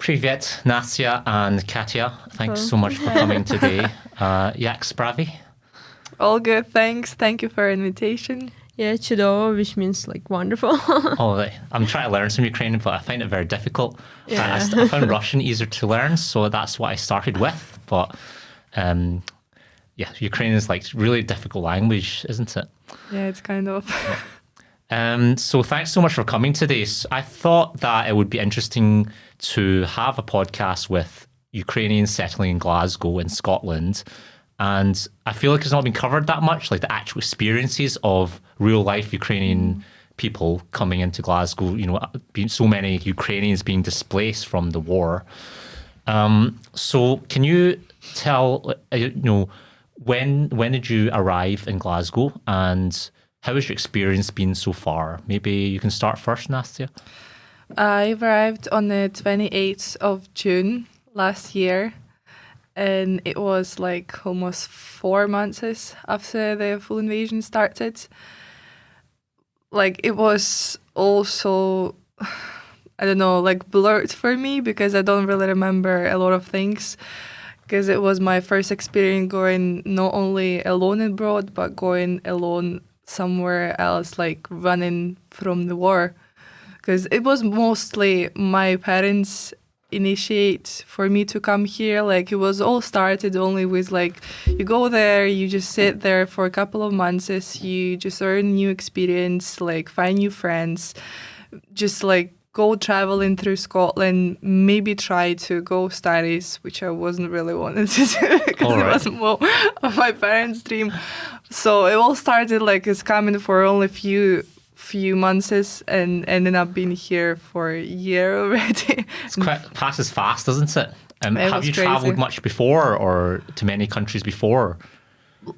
Privet, Nastya and Katya. Thanks so much for coming today. Jak sprawy? All good, thanks. Thank you for invitation. Yeah, chudowo, which means like wonderful. I'm trying to learn some Ukrainian, but I find it very difficult. Yeah. I found Russian easier to learn, so that's what I started with. But Ukrainian is like really difficult language, isn't it? Yeah, it's kind of. So thanks so much for coming today. I thought that it would be interesting to have a podcast with Ukrainians settling in Glasgow in Scotland. And I feel like it's not been covered that much, like the actual experiences of real life Ukrainian people coming into Glasgow, being so many Ukrainians being displaced from the war. So can you tell, when did you arrive in Glasgow and how has your experience been so far? Maybe you can start first, Nastya. I arrived on the 28th of June last year, and it was like almost 4 months after the full invasion started. Like it was also, I don't know, like blurred for me because I don't really remember a lot of things, because it was my first experience going not only alone abroad, but going alone somewhere else, like running from the war. Because it was mostly my parents initiate for me to come here. Like it was all started only with like, you go there, you just sit there for a couple of months, you just earn new experience, like find new friends, just like go traveling through Scotland, maybe try to go studies, which I wasn't really wanted to do because it was more of my parents' dream. So it all started like it's coming for only few months and ended up being here for a year already. It's quite passes fast, doesn't it? Have you crazy. travelled much before or to many countries before?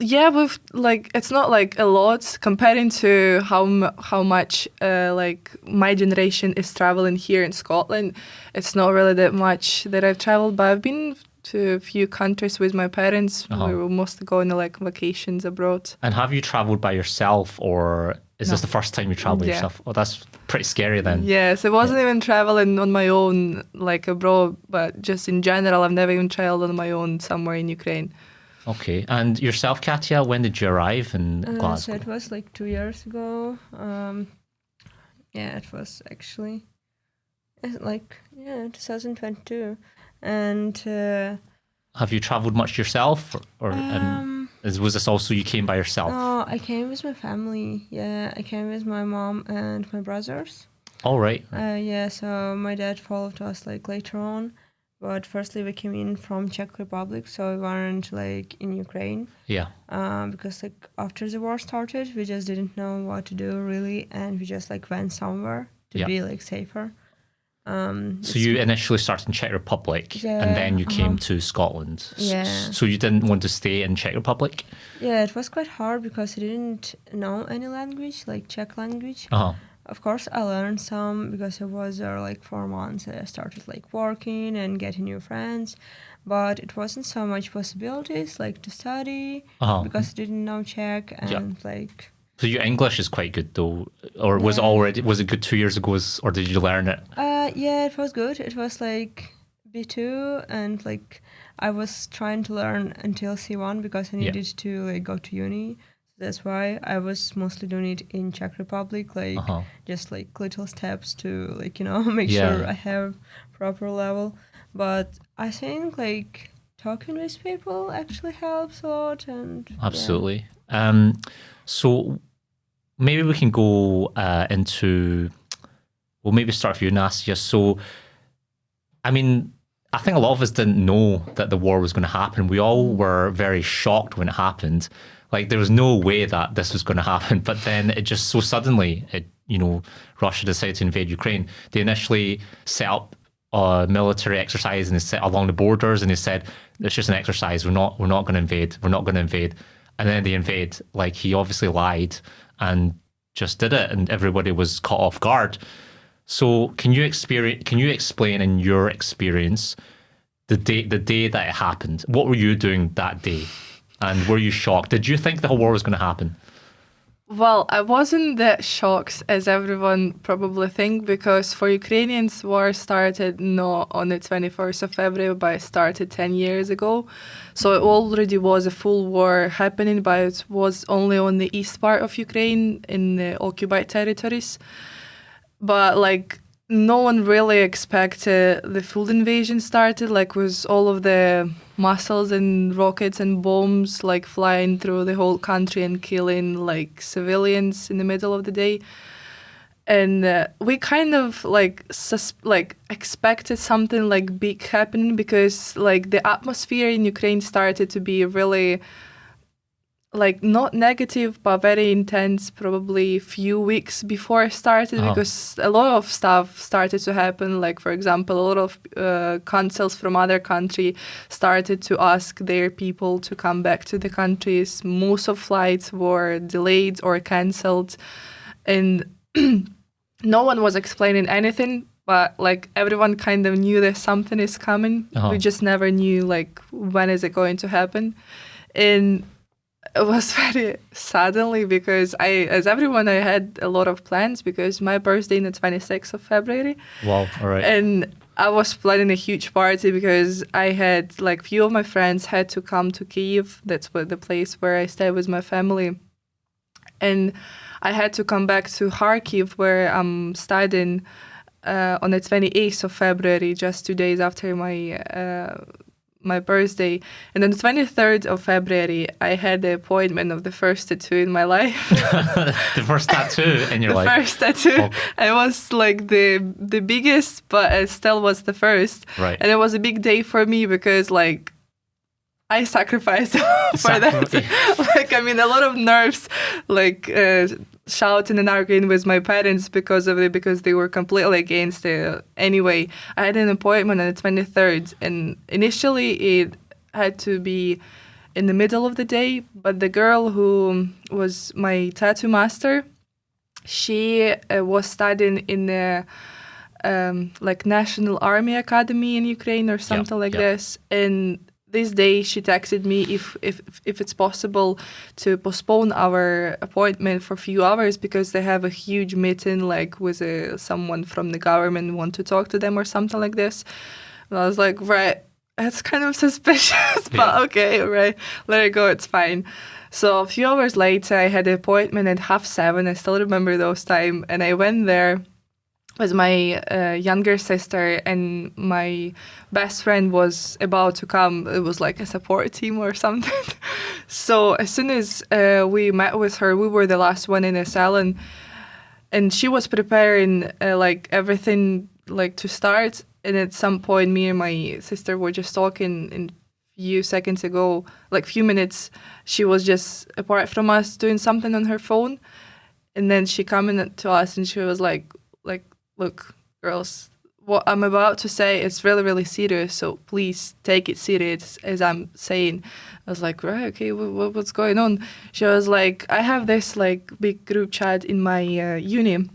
Yeah, we've like it's not like a lot comparing to how much like my generation is traveling here in Scotland. It's not really that much that I've traveled, but I've been to a few countries with my parents. We were mostly going to like vacations abroad. And have you travelled by yourself, or is this the first time you travelled by yourself? Oh, that's pretty scary then. Yes, it wasn't even traveling on my own like abroad, but just in general, I've never even travelled on my own somewhere in Ukraine. Okay, and yourself, Katya, when did you arrive in Glasgow? So it was like 2 years ago. It was actually 2022. And have you travelled much yourself, or was this also you came by yourself? No, I came with my family. Yeah, I came with my mom and my brothers. All right. So my dad followed us like later on. But firstly, we came in from Czech Republic, so we weren't like in Ukraine. Yeah. Because like after the war started, we just didn't know what to do really, and we just like went somewhere to be like safer. So you initially started in Czech Republic, and then you came to Scotland. Yeah. So you didn't want to stay in Czech Republic? Yeah, it was quite hard because I didn't know any language, like Czech language. Of course, I learned some because I was there like 4 months. I started like working and getting new friends, but it wasn't so much possibilities like to study because I didn't know Czech and like. So your English is quite good though, or was it good 2 years ago, or did you learn it? Yeah, it was good. It was like B2, and like I was trying to learn until C1 because I needed to like go to uni. That's why I was mostly doing it in Czech Republic, like just like little steps to like, make sure I have proper level. But I think like talking with people actually helps a lot. And absolutely. So maybe we can go we'll maybe start with you, Nastya. So, I mean, I think a lot of us didn't know that the war was going to happen. We all were very shocked when it happened. Like there was no way that this was going to happen, but then it just so suddenly, Russia decided to invade Ukraine. They initially set up a military exercise and they set along the borders, and they said it's just an exercise. We're not going to invade. We're not going to invade. And then they invade. Like he obviously lied and just did it, and everybody was caught off guard. So can you explain in your experience the day that it happened? What were you doing that day? And were you shocked? Did you think the whole war was going to happen? Well, I wasn't that shocked as everyone probably think, because for Ukrainians, war started not on the 21st of February, but it started 10 years ago. So it already was a full war happening, but it was only on the east part of Ukraine in the occupied territories. But like no one really expected the full invasion started, like with all of the missiles and rockets and bombs like flying through the whole country and killing like civilians in the middle of the day. And we kind of like expected something like big happening, because like the atmosphere in Ukraine started to be really like not negative but very intense probably a few weeks before it started, because a lot of stuff started to happen. Like for example, a lot of consuls from other country started to ask their people to come back to the countries. Most of flights were delayed or cancelled, and no one was explaining anything, but like everyone kind of knew that something is coming. We just never knew like when is it going to happen. And it was very suddenly, because as everyone, I had a lot of plans, because my birthday is the 26th of February. Wow, all right. And I was planning a huge party, because I had like few of my friends had to come to Kyiv. That's the place where I stay with my family. And I had to come back to Kharkiv, where I'm studying, on the 28th of February, just 2 days after my birthday. And on the 23rd of February, I had the appointment of the first tattoo in my life. The first tattoo in your life? The first tattoo. It was like the biggest, but it still was the first. Right. And it was a big day for me, because like I sacrificed for that. Like, I mean, a lot of nerves, like shouting and arguing with my parents because of it, because they were completely against it. Anyway, I had an appointment on the 23rd, and initially it had to be in the middle of the day, but the girl who was my tattoo master, she was studying in the like National Army Academy in Ukraine or something like this, and this day she texted me if it's possible to postpone our appointment for a few hours, because they have a huge meeting like with someone from the government want to talk to them or something like this. And I was like, right, that's kind of suspicious, but okay, right, let it go, it's fine. So a few hours later, I had an appointment at 7:30. I still remember those time, and I went there with my younger sister, and my best friend was about to come. It was like a support team or something. So as soon as we met with her, we were the last one in the salon, and she was preparing like everything like to start. And at some point, me and my sister were just talking, and few seconds ago, like few minutes, she was just apart from us doing something on her phone, and then she came in to us and she was like, look, girls, what I'm about to say is really, really serious, so please take it serious as I'm saying. I was like, right, okay, what's going on? She was like, I have this like big group chat in my uni,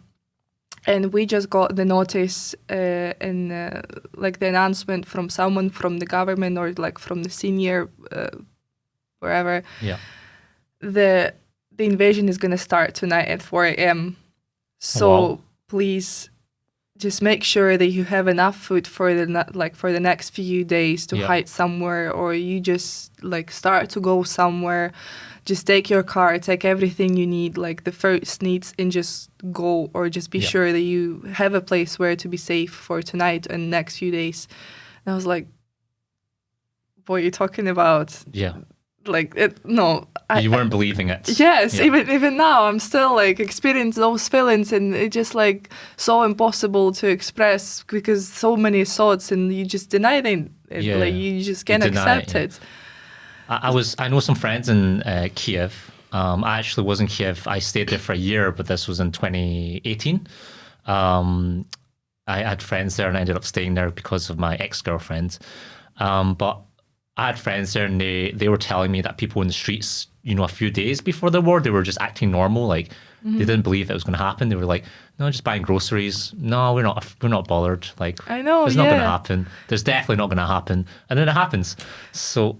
and we just got the notice and like the announcement from someone from the government or like from the senior wherever. Yeah. The invasion is gonna start tonight at 4 a.m. So please just make sure that you have enough food for the next few days to hide somewhere, or you just like start to go somewhere. Just take your car, take everything you need, like the first needs, and just go, or just be sure that you have a place where to be safe for tonight and next few days. And I was like, what are you talking about? Yeah. Like, no. You weren't believing it. Yes, even now, I'm still like experiencing those feelings, and it's just like so impossible to express because so many thoughts, and you just deny them. Like, you just can't accept it. I know some friends in Kiev. I actually was in Kiev. I stayed there for a year, but this was in 2018. I had friends there, and I ended up staying there because of my ex-girlfriend. But I had friends there, and they were telling me that people in the streets, a few days before the war, they were just acting normal. Like they didn't believe it was going to happen. They were like, no, just buying groceries. No, we're not bothered. Like, I know, it's not going to happen. There's definitely not going to happen. And then it happens. So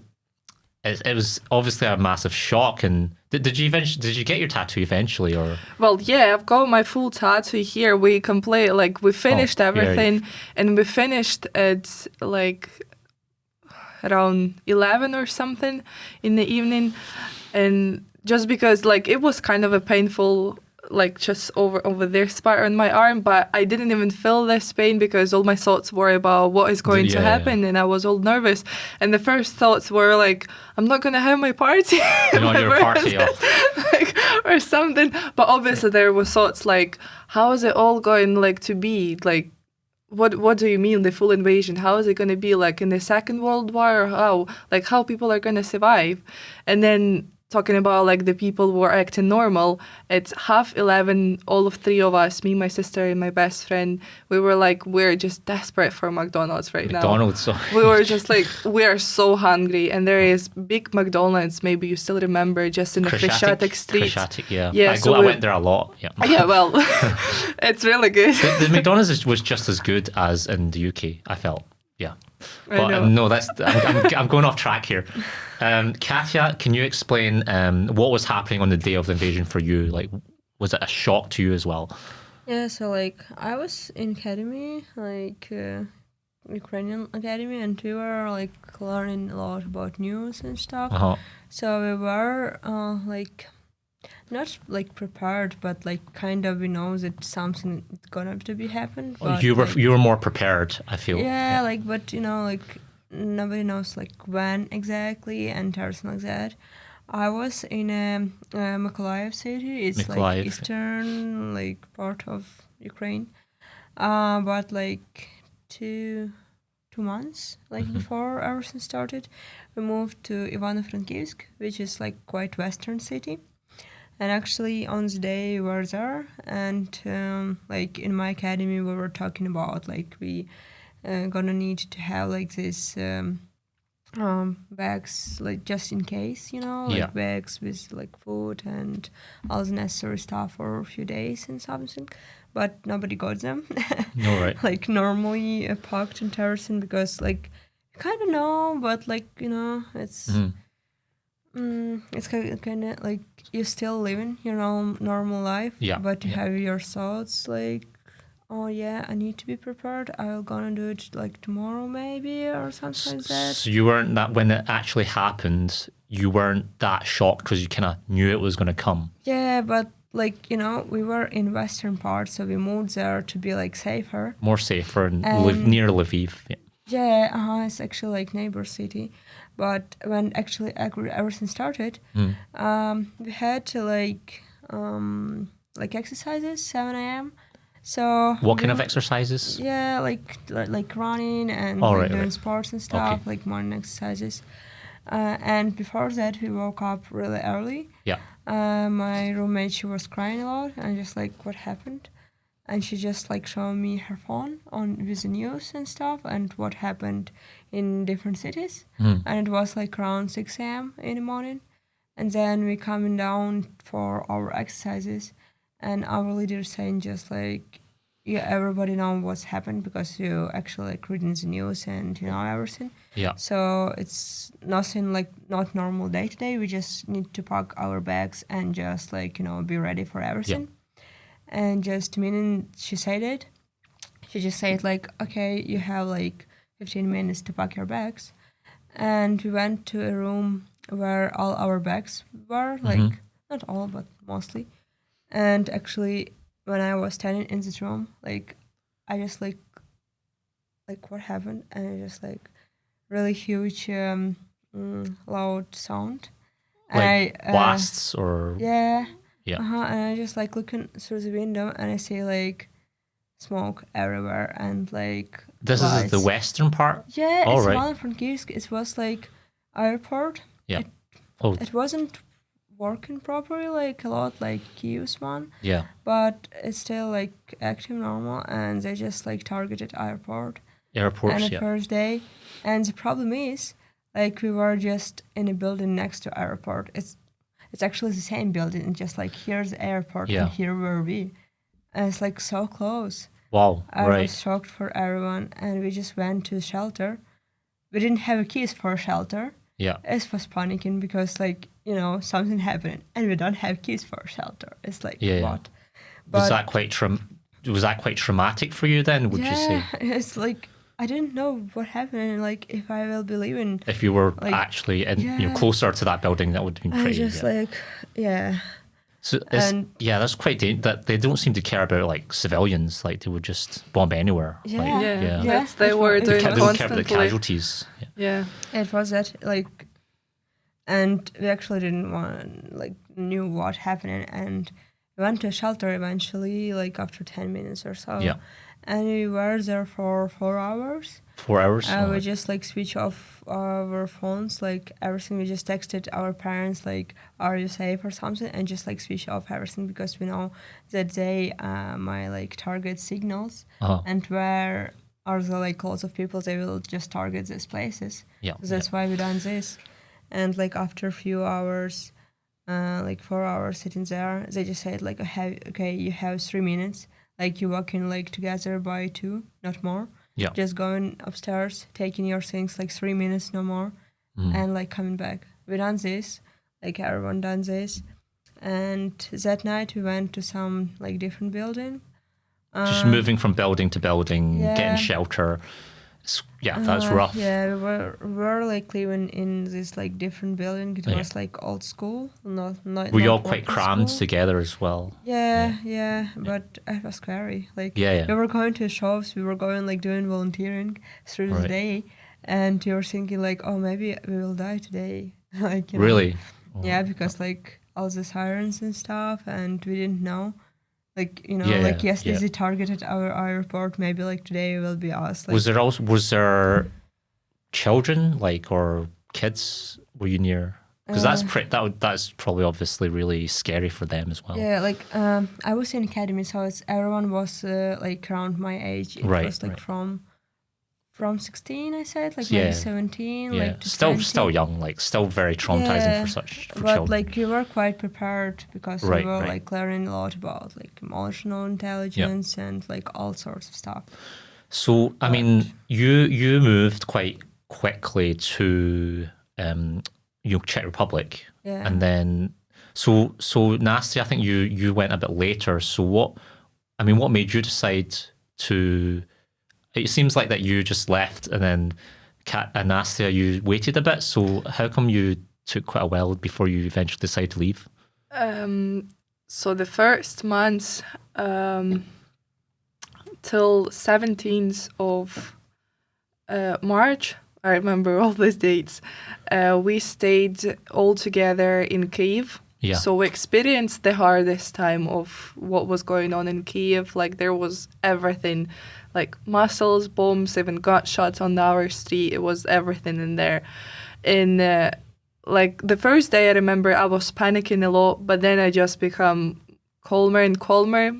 it was obviously a massive shock. And did you get your tattoo eventually, or? Well, yeah, I've got my full tattoo here. We finished everything, and we finished at like around 11 or something in the evening. And just because like it was kind of a painful, like just over this spot on my arm, but I didn't even feel this pain because all my thoughts were about what is going to happen, and I was all nervous. And the first thoughts were like, I'm not gonna have my party, Your party like, or something. But obviously there were thoughts like, how is it all going like to be like? What do you mean the full invasion? How is it going to be like in the Second World War, or how people are going to survive? And then talking about like the people who are acting normal, it's 11:30, all of three of us, me, my sister, and my best friend, we're just desperate for McDonald's right now. McDonald's. We were just like, we are so hungry, and there is big McDonald's, maybe you still remember, just in the Chrещатик street. Chrещatик, yeah. Yeah, I went there a lot. Yeah. Yeah, well, it's really good. The McDonald's was just as good as in the UK, I felt. Yeah. I But know. no, I'm going off track here. Katya, can you explain what was happening on the day of the invasion for you? Like, was it a shock to you as well? Yeah, so like I was in academy, like Ukrainian academy, and we were like learning a lot about news and stuff. Uh-huh. So we were like not like prepared, but like kind of we know that something is gonna to be happen. But, You like, were more prepared, I feel. yeah, like but like nobody knows like when exactly and everything like that. I was in Mykolaiv city. It's Mykolaiv. like eastern like part of Ukraine. But like two months before everything started, we moved to Ivano-Frankivsk, which is like quite western city. And actually on the day we were there, and like in my academy we were talking about like we gonna need to have like this bags like just in case, like bags with like food and all the necessary stuff for a few days and something, but nobody got them. No, right. Like normally packed and everything, because like you kind of know, but like it's it's kind of like you're still living your normal life, but you have your thoughts like, oh yeah, I need to be prepared. I'm gonna do it like tomorrow maybe or something like that. So you weren't that when it actually happened. You weren't that shocked because you kind of knew it was going to come. Yeah, but like we were in western part, so we moved there to be like safer, More safer and live near Lviv. Yeah. Yeah, it's actually like neighbor city. But when actually everything started, we had to like exercises 7 a.m. So What kind of exercises? Yeah, like running and doing sports and stuff, like morning exercises. And before that, we woke up really early. Yeah. My roommate, she was crying a lot, and just like, what happened? And she just like showed me her phone with the news and stuff and what happened in different cities. And it was like around 6 a.m. in the morning. And then we coming down for our exercises, and our leader saying just like, yeah, everybody know what's happened because you actually like reading the news and everything. Yeah. So it's nothing like not normal day to day. We just need to pack our bags and just like be ready for everything. Yeah. And just the minute she said it, she just said like, okay, you have like 15 minutes to pack your bags. And we went to a room where all our bags were, like not all, but mostly. And actually, when I was standing in this room, like I just like what happened, and it just like really huge loud sound. Like blasts or yeah. Yeah. And I just like looking through the window, and I see like smoke everywhere and like this lights. Is the western part? Yeah, all it's right. one from Kyiv. It was like airport. Yeah. It wasn't working properly like a lot like Kyiv's one. Yeah. But it's still like active normal, and they just like targeted airports and the first day. And the problem is like we were just in a building next to airport. It's actually the same building, just like here's the airport and here were we. And it's like so close. Wow, I was shocked for everyone, and we just went to shelter. We didn't have keys for shelter. Yeah. it was panicking because like, you know, something happened and we don't have keys for shelter. It's like, Yeah. what? Was that quite traumatic for you then, would you say? It's like, I didn't know what happened and like if I will be leaving. If you were like, actually closer to that building, that would have been I pretty. just like, So and that's quite that they don't seem to care about like civilians. Like they would just bomb anywhere. Yeah. Like, Yeah, Yeah. they were They doing They don't care about the constantly. casualties. Yeah. Yeah. it was that like, and we actually didn't knew what happened, and we went to a shelter eventually, like after 10 minutes or so. Yeah. And we were there for 4 hours. 4 hours. We just like switch off our phones, like everything. We just texted our parents like, "Are you safe?" or something, and just like switch off everything because we know that they might like target signals, and where are the like lots of people, they will just target these places. Yeah. So that's why we done this. And like after a few hours, like 4 hours sitting there, they just said like, "Okay, you have 3 minutes. Like you walk in like together by 2, not more. Yeah. Just going upstairs, taking your things like 3 minutes, no more, and like coming back." We done this, like everyone done this, and that night we went to some like different building. Just moving from building to building, Yeah. getting shelter. That's rough. Yeah, we were like living in this like different building. It was like old school, not. Were you all not quite working crammed school. together as well? Yeah, but it was scary. Like, Yeah. we were going to shops, we were going like doing volunteering through the Right. day, and you were thinking like, oh, maybe we will die today. Like, you know. Really? Yeah, because like all the sirens and stuff, and we didn't know. Like, you know, Yeah, like yesterday yeah. they targeted our airport. Maybe like today will be us. Like, Was there children like or kids? Were you near? Because that's probably obviously really scary for them as well. Yeah, like I was in academy, so everyone was like around my age. It Right, was like right. from 16, I said, like Yeah. maybe 17, Yeah, like to still 20. young, like still very traumatizing Yeah, for but children. like we were quite prepared because Right, we were right. like learning a lot about like emotional intelligence and like all sorts of stuff. So I mean, you moved quite quickly to Czech Republic, Yeah. and then so Nastya, I think you went a bit later. So what made you decide to? It seems like that you just left, and then Kat and Nastya, you waited a bit. So how come you took quite a while before you eventually decided to leave? So the first month till 17th of March, I remember all these dates, we stayed all together in Kyiv. Yeah. So we experienced the hardest time of what was going on in Kyiv. Like there was everything, like missiles, bombs, even gunshots on our street. It was everything in there. And like the first day I remember I was panicking a lot, but then I just become calmer and calmer.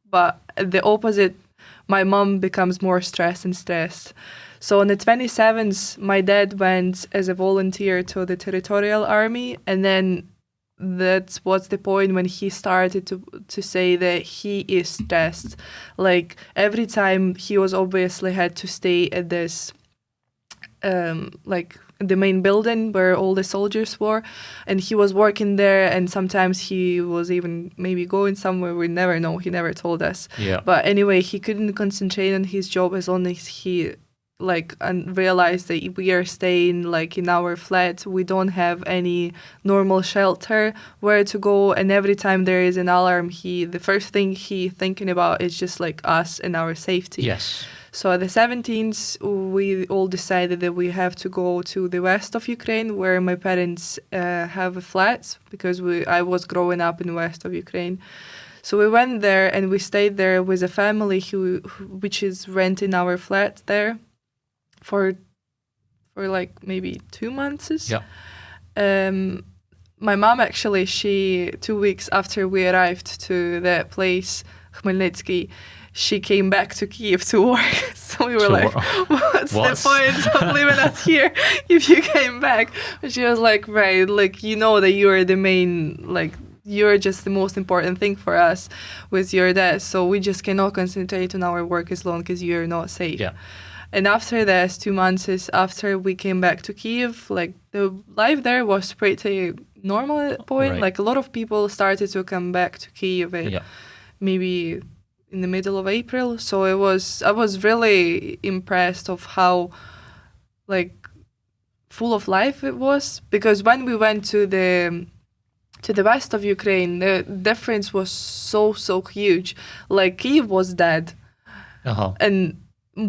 But the opposite, my mom becomes more stressed. So on the 27th, my dad went as a volunteer to the territorial army, and then that was the point when he started to say that he is stressed. Like every time he was obviously had to stay at this like the main building where all the soldiers were, and he was working there, and sometimes he was even maybe going somewhere, we never know, he never told us. Yeah. But anyway, he couldn't concentrate on his job as long as he like and realized that we are staying like in our flat, we don't have any normal shelter where to go, and every time there is an alarm, the first thing he thinking about is just like us and our safety. Yes. So at the 17th, we all decided that we have to go to the west of Ukraine, where my parents have a flat, because I was growing up in the west of Ukraine. So we went there and we stayed there with a family which is renting our flat there for like maybe 2 months. Yeah. My mom actually, 2 weeks after we arrived to that place, Khmelnytsky, she came back to Kyiv to work. So we were like, what's the point of leaving us here if you came back? But she was like, right, like, you know that you are the main, like, you're just the most important thing for us with your dad. So we just cannot concentrate on our work as long as you're not safe. Yeah. And after this, 2 months is after we came back to Kiev, like the life there was pretty normal at that point. Right. Like a lot of people started to come back to Kiev Yeah. maybe in the middle of April. So I was really impressed of how like full of life it was, because when we went to the west of Ukraine, the difference was so huge. Like Kiev was dead, Uh-huh. and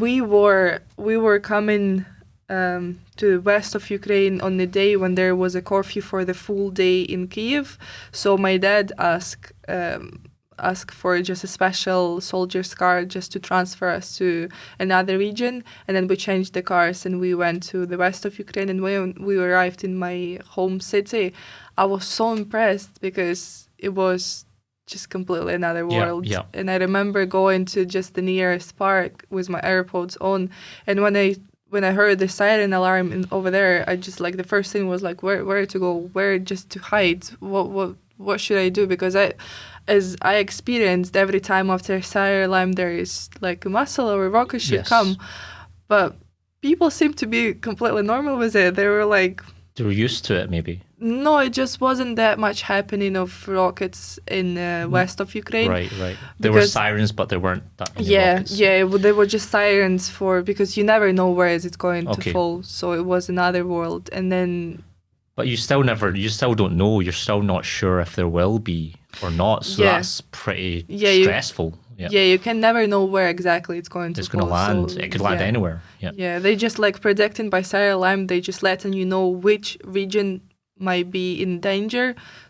we were coming to the west of Ukraine on the day when there was a curfew for the full day in Kiev. So my dad asked for just a special soldier's card just to transfer us to another region, and then we changed the cars and we went to the west of Ukraine. And when we arrived in my home city, I was so impressed because it was just completely another world. Yeah. And I remember going to just the nearest park with my AirPods on, and when I heard the siren alarm over there, I just like the first thing was like where to go, where just to hide, what should I do? Because as I experienced, every time after a siren alarm there is like a missile or a rocket should Yes. come, but people seem to be completely normal with it. They were like, They were used to it, maybe. no, it just wasn't that much happening of rockets in west of Ukraine. Right. There were Because- sirens, but there weren't that many Yeah, rockets. they were just sirens because you never know where is it going Okay. to fall. So it was another world, and then But you still don't know. You're still not sure if there will be or not. So Yeah. that's pretty Yeah, you- stressful. Yeah. you can never know where exactly it's going to It's fall. going to land. So, It could land yeah. anywhere. Yeah. Yeah, they just like predicting by siren alarm. They just letting you know which region might be in danger.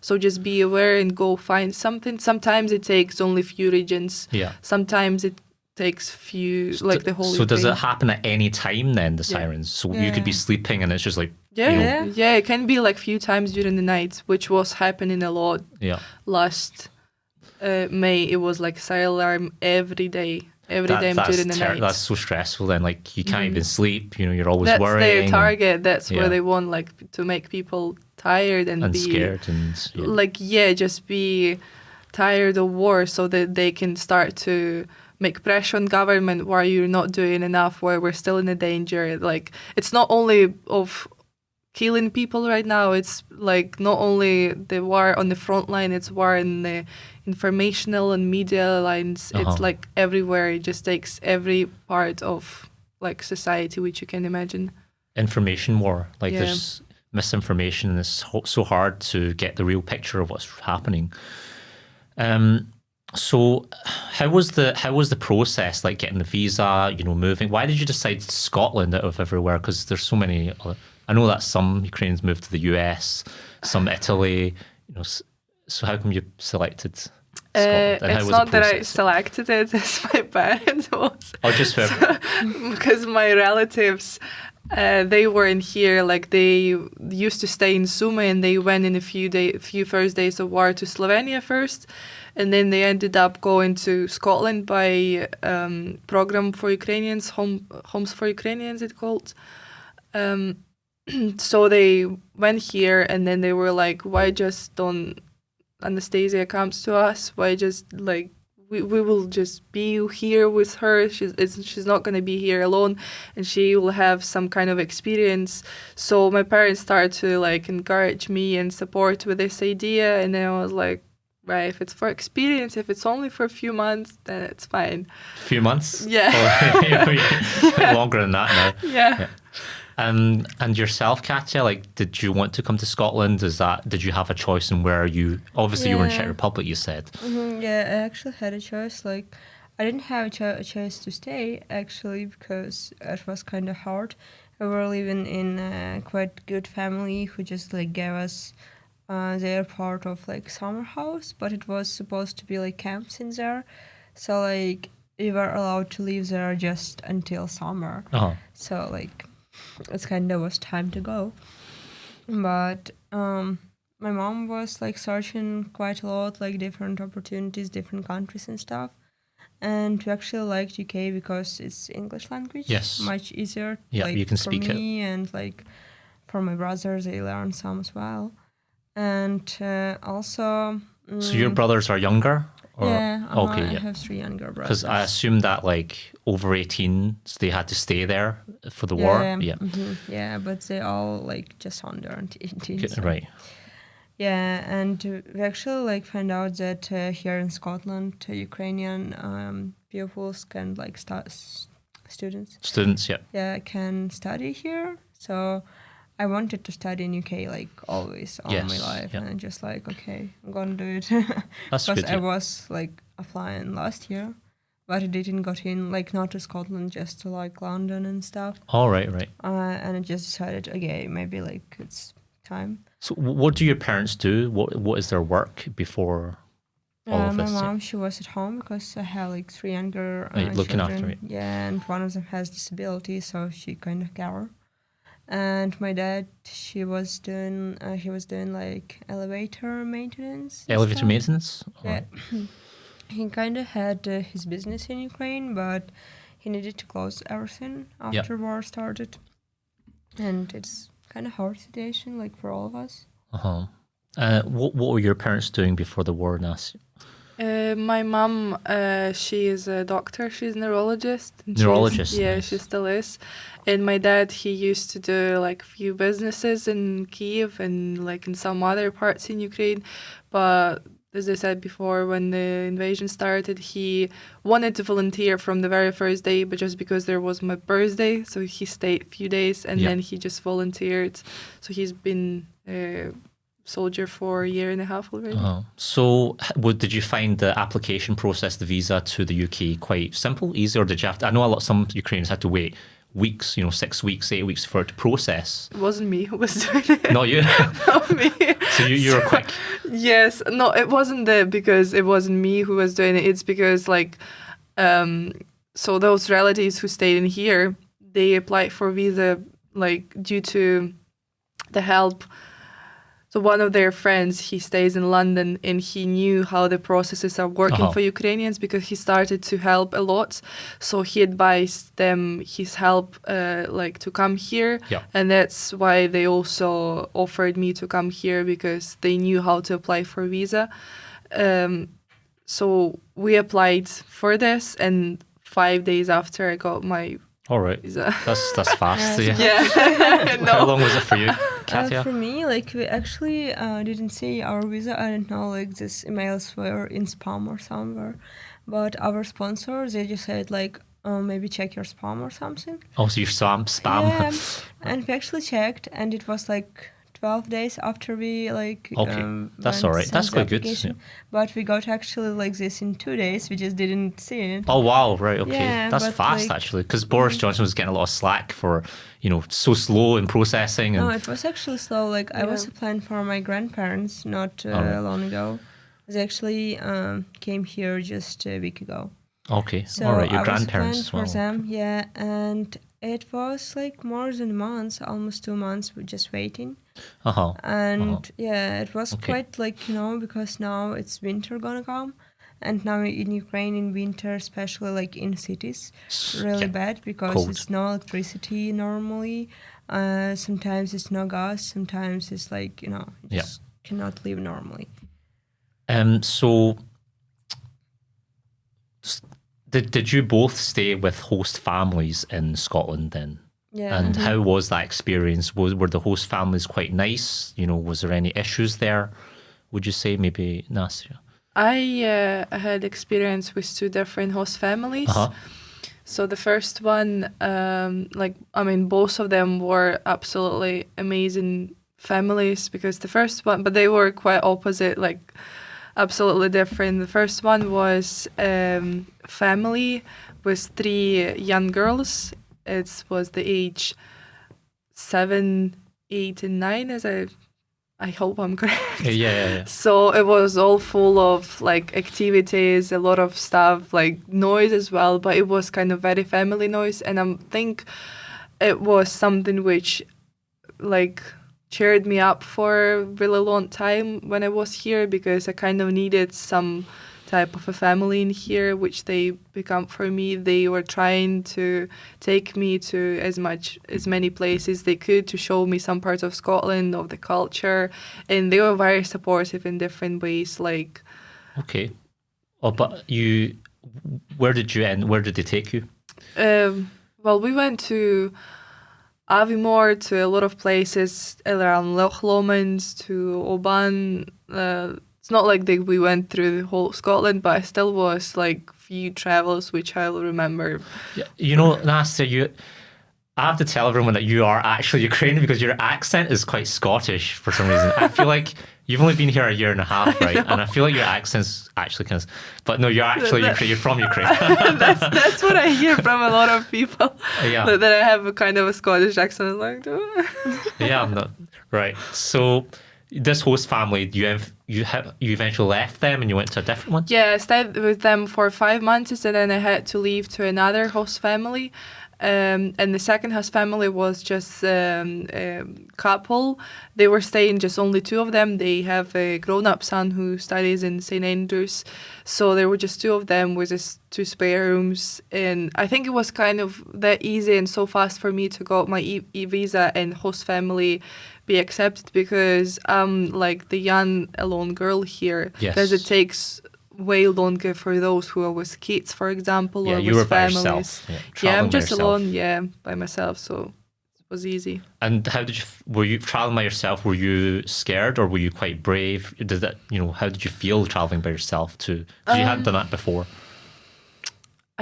So just be aware and go find something. Sometimes it takes only few regions. Yeah. Sometimes it takes few, like the whole So does Ukraine. it happen at any time then, the Yeah. sirens? So you could be sleeping and it's just like, Yeah, you know, Yeah. yeah, it can be like few times during the night, which was happening a lot yeah. last May. It was like siren alarm every day during the night. That's so stressful then. Like you can't even sleep. You know, you're always That's worrying. their target. That's Yeah. where they want like to make people tired and be scared and just be tired of war, so that they can start to make pressure on government where you're not doing enough, where we're still in a danger. Like it's not only of killing people right now, it's like not only the war on the front line, it's war in the informational and media lines. Uh-huh. It's like everywhere. It just takes every part of like society which you can imagine. information war. Like Yeah. there's misinformation and it's so hard to get the real picture of what's happening. So how was the process, like getting the visa, you know, moving? Why did you decide Scotland out of everywhere? Because there's so many I know that some Ukrainians moved to the US, some Italy, you know, so how come you selected Scotland? And how It's was not the that I process? selected it, as my parents was. Oh, just whoever. Because my relatives, they weren't here. Like they used to stay in Sumy, and they went in a few first days of war to Slovenia first, and then they ended up going to Scotland by program for Ukrainians, homes for Ukrainians, it's called. So they went here, and then they were like, "Why just don't Anastasia comes to us? Why just like?" We will just be here with her. She's not going to be here alone, and she will have some kind of experience. So my parents started to like encourage me and support with this idea, and then I was like, right, if it's for experience, if it's only for a few months, then it's fine. Few months? Yeah. Oh, longer than that now. Yeah. And yourself, Katya, like, did you want to come to Scotland? Did you have a choice in where you? Obviously, you were in Czech Yeah. Republic. You said. Yeah, I actually had a choice. Like, I didn't have a choice to stay actually because it was kind of hard. We were living in a quite good family who just like gave us their part of like summer house, but it was supposed to be like camps in there. So like we were allowed to live there just until summer. Uh-huh. So like it's kind of was time to go. But my mom was like searching quite a lot, like different opportunities, different countries and stuff. And we actually liked UK because it's English language. Yes. Much easier. Yeah, like, you can for speak it. me and like for my brothers, they learn some as well. And also. So your brothers are younger? Or, Yeah. Okay. I Yeah. have 3 younger Because brothers. I assume that like over 18, so they had to stay there for the war. Yeah. Yeah, but they all like just under 18. So. Right. Yeah, and we actually like found out that here in Scotland, Ukrainian pupils can like students. Students, yeah. Yeah, can study here. So I wanted to study in UK like always all my life, and just like okay, I'm gonna do it. That's because good. I was like applying last year, but I didn't got in like not to Scotland, just to like London and stuff. All right. And I just decided, okay, maybe like it's time. So what do your parents do? What is their work before all of this? My mom, she was at home because I have like 3 younger looking children. after it. Yeah, and one of them has disability, so she kind of care. And my dad, he was doing like elevator maintenance. Elevator maintenance? Yeah. He kind of had his business in Ukraine, but he needed to close everything after war started. And it's kind of hard situation, like for all of us. What were your parents doing before the war, Nastya? My mom, she is a doctor. She's a neurologist. Neurologist? Yeah, nice. she still is. And my dad, he used to do like a few businesses in Kyiv and like in some other parts in Ukraine. But as I said before, when the invasion started, he wanted to volunteer from the very first day, but just because there was my birthday, so he stayed a few days and then he just volunteered. So he's been a soldier for 1.5 years already. So did you find the application process, the visa to the UK, quite simple, easy, or did you have to, I know some Ukrainians had to wait weeks, 6 weeks, 8 weeks for it to process. It wasn't me who was doing it. Not you? Not me. So you were quick. Yes. No, it wasn't because it wasn't me who was doing it. It's because so those relatives who stayed in here, they applied for visa like due to the help. So one of their friends, he stays in London and he knew how the processes are working for Ukrainians because he started to help a lot. So he advised them his help to come here. Yeah. And that's why they also offered me to come here because they knew how to apply for visa. So we applied for this and 5 days after I got my all right. visa. That's fast. Yeah. No. How long was it for you, Katya? For me, like we actually didn't see our visa. I don't know, like these emails were in spam or somewhere. But our sponsors, they just said like, maybe check your spam or something. Oh, so you spam? Yeah, and we actually checked, and it was like 12 days after we like. Okay, that's all right. That's quite good. Yeah. But we got actually like this in 2 days. We just didn't see it. Oh wow! Right. Okay, Yeah, that's but, fast like, actually. Because Boris Johnson was getting a lot of slack for so slow in processing. And No, it was actually slow. Like I was applying for my grandparents not long ago. They actually came here just a week ago. Okay, So all right. Your I grandparents was as well. for them, yeah, and it was like more than a month, almost 2 months. We're just waiting, and yeah, it was quite like because now it's winter gonna come, and now in Ukraine in winter, especially like in cities, really bad because cold. it's no electricity normally. Sometimes it's no gas. Sometimes it's like just cannot live normally. So. Did you both stay with host families in Scotland then? Yeah. And how was that experience? Were the host families quite nice? Was there any issues there? Would you say maybe, Nastya? I had experience with 2 different host families. So the first one, both of them were absolutely amazing families because the first one, but they were quite opposite, like absolutely different. The first one was family with 3 young girls. It was the age 7, 8, and 9, as I hope I'm correct. Yeah. So it was all full of like activities, a lot of stuff, like noise as well, but it was kind of very family noise. And I think it was something which like cheered me up for a really long time when I was here because I kind of needed some type of a family in here, which they become for me. They were trying to take me to as many places they could to show me some parts of Scotland, of the culture, and they were very supportive in different ways. Okay. Oh, but where did you end? Where did they take you? Well, we went to Aviemore, to a lot of places around Loch Lomond, to Oban. It's not like we went through the whole Scotland, but it still was like few travels which I'll remember. Yeah. You know, Nastya, I have to tell everyone that you are actually Ukrainian because your accent is quite Scottish for some reason. I feel like you've only been here a year and a half, right? And I feel like your accent's actually kind of... But no, you're actually You're from Ukraine. That's what I hear from a lot of people. Yeah. That I have a kind of a Scottish accent. Like, Yeah, I'm not... Right. So this host family, you eventually left them and you went to a different one? Yeah, I stayed with them for 5 months and then I had to leave to another host family. And the second host family was just a couple. They were staying, just only two of them. They have a grown-up son who studies in St. Andrews. So there were just two of them with just 2 spare rooms. And I think it was kind of that easy and so fast for me to got my e-visa and host family be accepted because I'm like the young alone girl here. Yes. Because it takes way longer for those who are with kids, for example, Yeah, or you with were by families. yourself. Yeah, Yeah, I'm traveling by just yourself. alone, by myself, so it was easy. And how did were you traveling by yourself? Were you scared or were you quite brave? Did that, how did you feel traveling by yourself too? Because you hadn't done that before.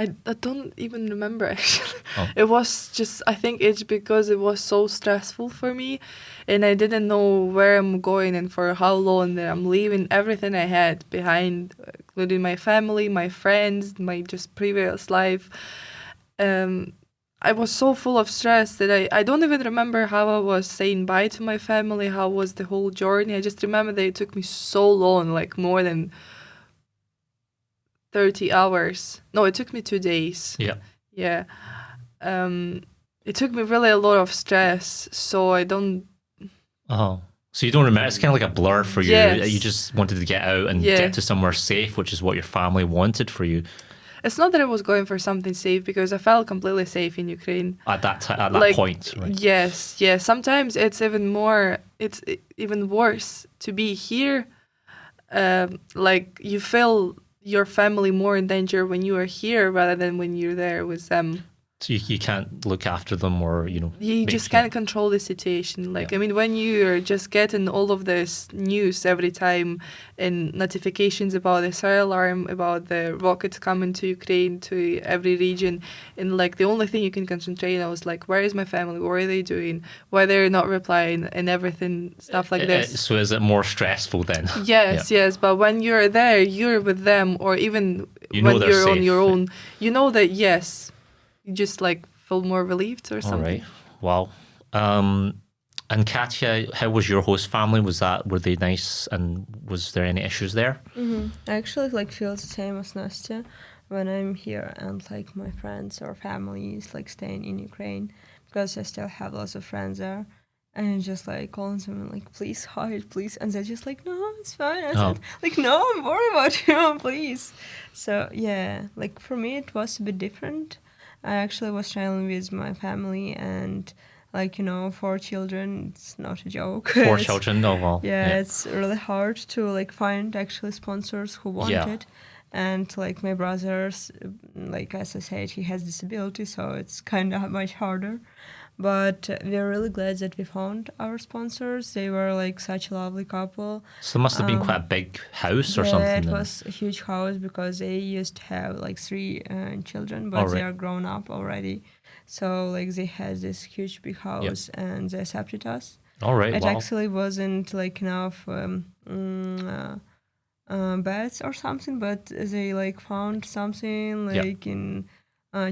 I don't even remember actually. Oh. It was just, I think it's because it was so stressful for me and I didn't know where I'm going and for how long that I'm leaving everything I had behind, including my family, my friends, my just previous life. I was so full of stress that I don't even remember how I was saying bye to my family, how was the whole journey. I just remember that it took me so long, like more than 30 hours. No, it took me 2 days. Yeah. Yeah. It took me really a lot of stress, so I don't... Oh. So you don't remember? It's kind of like a blur for you. Yes. You just wanted to get out and get to somewhere safe, which is what your family wanted for you. It's not that I was going for something safe because I felt completely safe in Ukraine. At that point, right? Yes. Sometimes it's even even worse to be here. Like you feel your family more in danger when you are here rather than when you're there with them. So you can't look after them or, You just can't control the situation. Like, I mean, when you're just getting all of this news every time and notifications about the fire alarm, about the rockets coming to Ukraine, to every region, and like the only thing you can concentrate on was like, where is my family? What are they doing? Why they're not replying and everything, stuff like this. So is it more stressful then? Yes. But when you're there, you're with them, or even when you're on your own, you know that, yes, you just like feel more relieved or something. All right. Wow. And Katya, how was your host family? Were they nice and was there any issues there? Mm-hmm. I actually like feel the same as Nastya when I'm here and like my friends or family is like staying in Ukraine because I still have lots of friends there. And just like calling them like, please hide, please. And they're just like, no, it's fine. I said, like, no, I'm worried about you, please. So yeah, like for me, it was a bit different. I actually was traveling with my family and 4 children, it's not a joke. 4 children? Oh, well. Yeah, it's really hard to like find actually sponsors who want it. And like my brothers, like as I said, he has disability, so it's kind of much harder. But we're really glad that we found our sponsors. They were like such a lovely couple. So it must have been quite a big house or something. Yeah, it was a huge house because they used to have like 3 children, but they are grown up already. So like they had this huge big house and they accepted us. All right, It actually wasn't like enough beds or something, but they like found something like in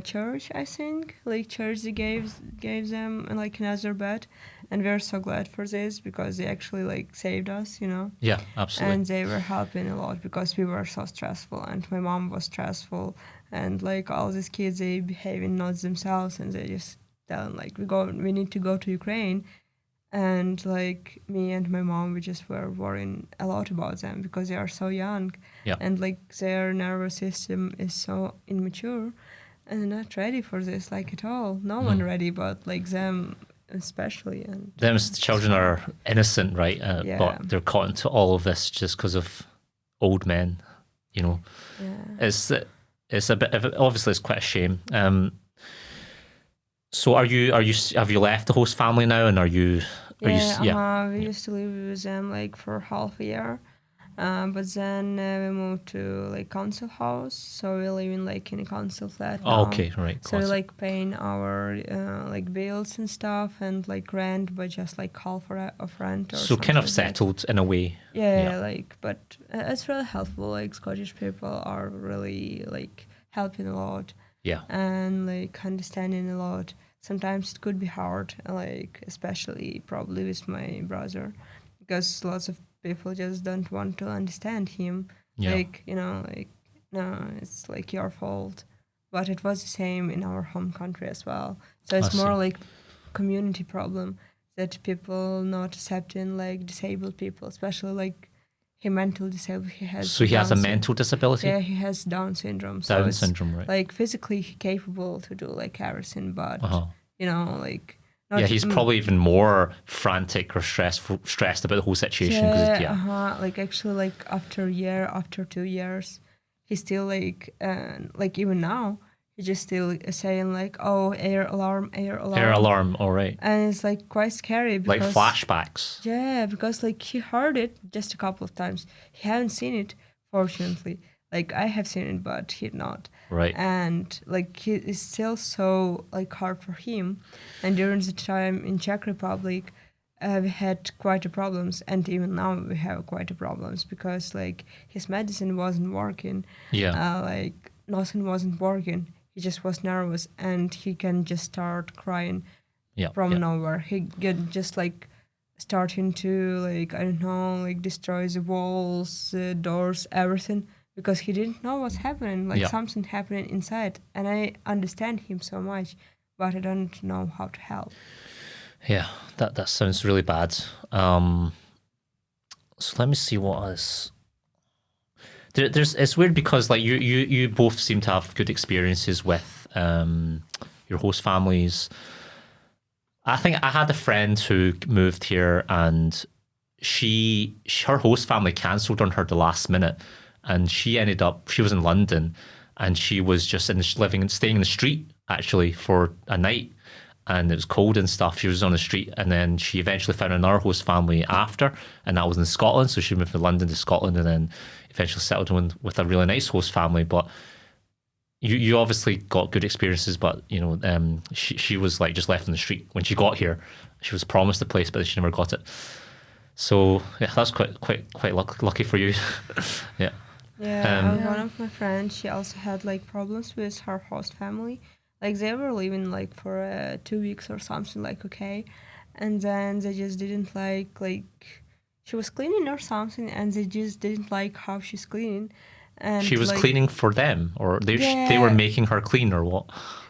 church, I think. Like church they gave them like another bed, and we're so glad for this because they actually like saved us, Yeah, absolutely. And they were helping a lot because we were so stressful and my mom was stressful and like all these kids, they behaving not themselves and they just tell them like we need to go to Ukraine. And like me and my mom, we just were worrying a lot about them because they are so young and like their nervous system is so immature and not ready for this like at all. No one ready, but like them especially. And them children are innocent, right? But they're caught into all of this just because of old men. It's a bit. Obviously, it's quite a shame. So have you left the host family now, and are you We used to live with them like for half a year. But then we moved to like council house, so we live in like in a council flat now. Okay, right. So we like paying our like bills and stuff and like rent, but just like half of rent or So kind of something like that. settled in a way. Yeah, like, but it's really helpful. Like Scottish people are really like helping a lot Yeah. and like understanding a lot. Sometimes it could be hard, like especially probably with my brother, because lots of people just don't want to understand him. Yeah. Like, like, no, it's like your fault. But it was the same in our home country as well. So it's I more see. like community problem that people not accepting like disabled people, especially like he mental disabled. He has So he has a Down syn- mental disability? Yeah, he has Down syndrome. So Down it's, syndrome, right. like physically capable to do like everything, but Uh-huh. like not, Yeah, he's probably even more frantic or stressed about the whole situation. Like actually, like after 2 years, he's still like even now, he's just still saying like, "Oh, air alarm, air alarm." Air alarm, all right. And it's like quite scary Like because flashbacks. yeah, because like he heard it just a couple of times. He hadn't seen it, fortunately. Like I have seen it, but he not. Right. And like it is still so like hard for him. And during the time in Czech Republic, we had quite a problems, and even now we have quite a problems because like his medicine wasn't working. Yeah. Like nothing wasn't working. He just was nervous, and he can just start crying Yeah. from yeah. nowhere. He get just like starting to like I don't know like destroy the walls, the doors, everything because he didn't know what's happening. Like Yeah. something happening inside, and I understand him so much, but I don't know how to help. Yeah, that sounds really bad. So let me see what is. It's weird because like you both seem to have good experiences with your host families. I think I had a friend who moved here and her host family cancelled on her the last minute, and she was in London, and she was just staying in the street actually for a night, and it was cold and stuff. She was on the street, and then she eventually found another host family after, and that was in Scotland. So she moved from London to Scotland, and then eventually settled in with a really nice host family. But you obviously got good experiences, but she was like just left in the street when she got here. She was promised a place, but she never got it. So yeah, that's quite lucky for you. Yeah. Yeah, one of my friends, she also had like problems with her host family. Like they were living like for 2 weeks or something like okay, and then they just didn't like she was cleaning or something, and they just didn't like how she's cleaning. And she was like, cleaning for them, or they were making her clean, or what?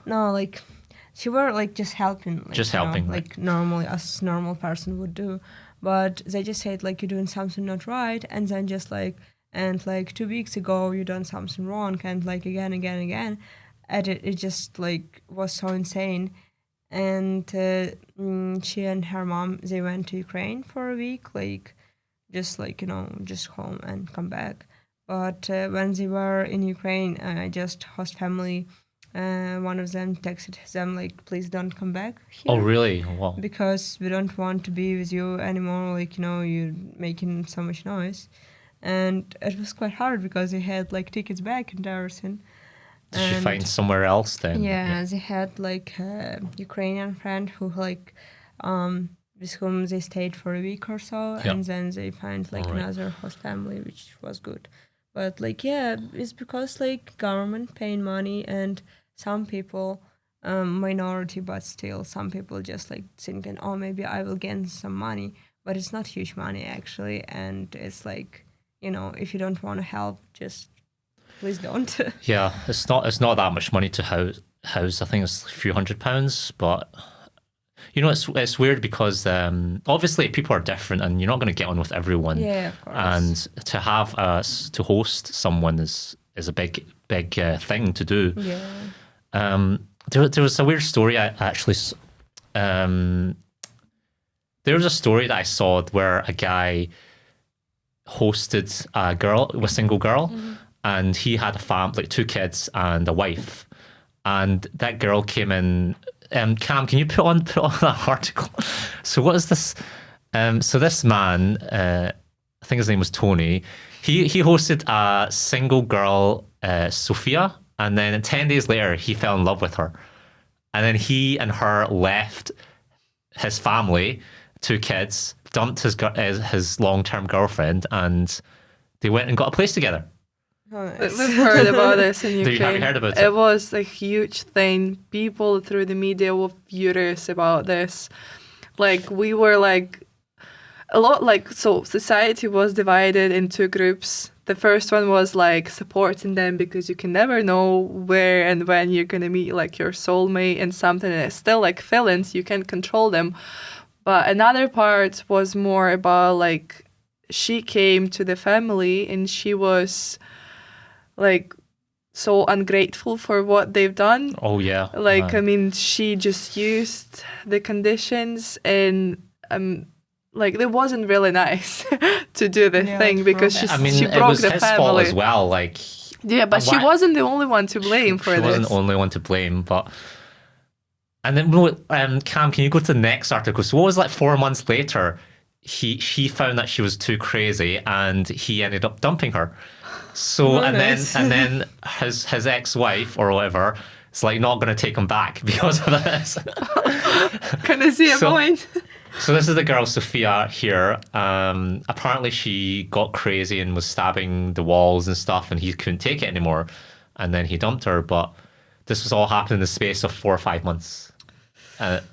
No, like she were like just helping, like, just helping, like normally as normal person would do, but they just said like you're doing something not right, and then just like and like 2 weeks ago you done something wrong, and like again, and it just like was so insane. And she and her mom, they went to Ukraine for a week, like just like just home and come back. But when they were in Ukraine, just host family, one of them texted them like, please don't come back here. Oh, really? Wow. Because we don't want to be with you anymore, like, you're making so much noise. And it was quite hard because they had like tickets back and everything. Did she find somewhere else then? Yeah, they had like a Ukrainian friend who like with whom they stayed for a week or so, and then they find like another host family, which was good. But like it's because like government paying money, and some people minority, but still some people just like thinking, oh, maybe I will gain some money, but it's not huge money actually, and it's like if you don't want to help, just please don't. Yeah, it's not that much money to house. I think it's a few £100, but it's weird because obviously people are different, and you're not going to get on with everyone. Yeah, of course. And to have to host someone is a big thing to do. Yeah. There was a weird story. I actually there was a story that I saw where a guy hosted a single girl, and he had a family, like 2 kids and a wife, and that girl came in Cam, can you put on that article? So what is this? So this man, I think his name was Tony. He hosted a single girl, Sophia, and then 10 days later he fell in love with her, and then he and her left his family, 2 kids, dumped his long-term girlfriend, and they went and got a place together. Oh, nice. We've heard about this in Have Ukraine. you heard about it? It was a huge thing. People through the media were furious about this. Like, we were like, a lot like, so society was divided into groups. The first one was like supporting them because you can never know where and when you're going to meet like your soulmate and something. And it's still like feelings, you can't control them. But another part was more about like, she came to the family and she was like so ungrateful for what they've done. Oh yeah. Like, man. I mean, she just used the conditions and like it wasn't really nice to do the Yeah, thing like because broke- I mean, she it broke was the his family. fault as well. Like, Yeah, but she why- wasn't the only one to blame for she this. wasn't the only one to blame, but. And then, Cam, can you go to the next article? So, what was like 4 months later? She found that she was too crazy, and he ended up dumping her. So, Oh, and nice. then his ex-wife or whatever is like not going to take him back because of this. Can I see a So- point? So this is the girl Sophia here. Apparently she got crazy and was stabbing the walls and stuff, and he couldn't take it anymore, and then he dumped her. But this was all happening in the space of 4 or 5 months.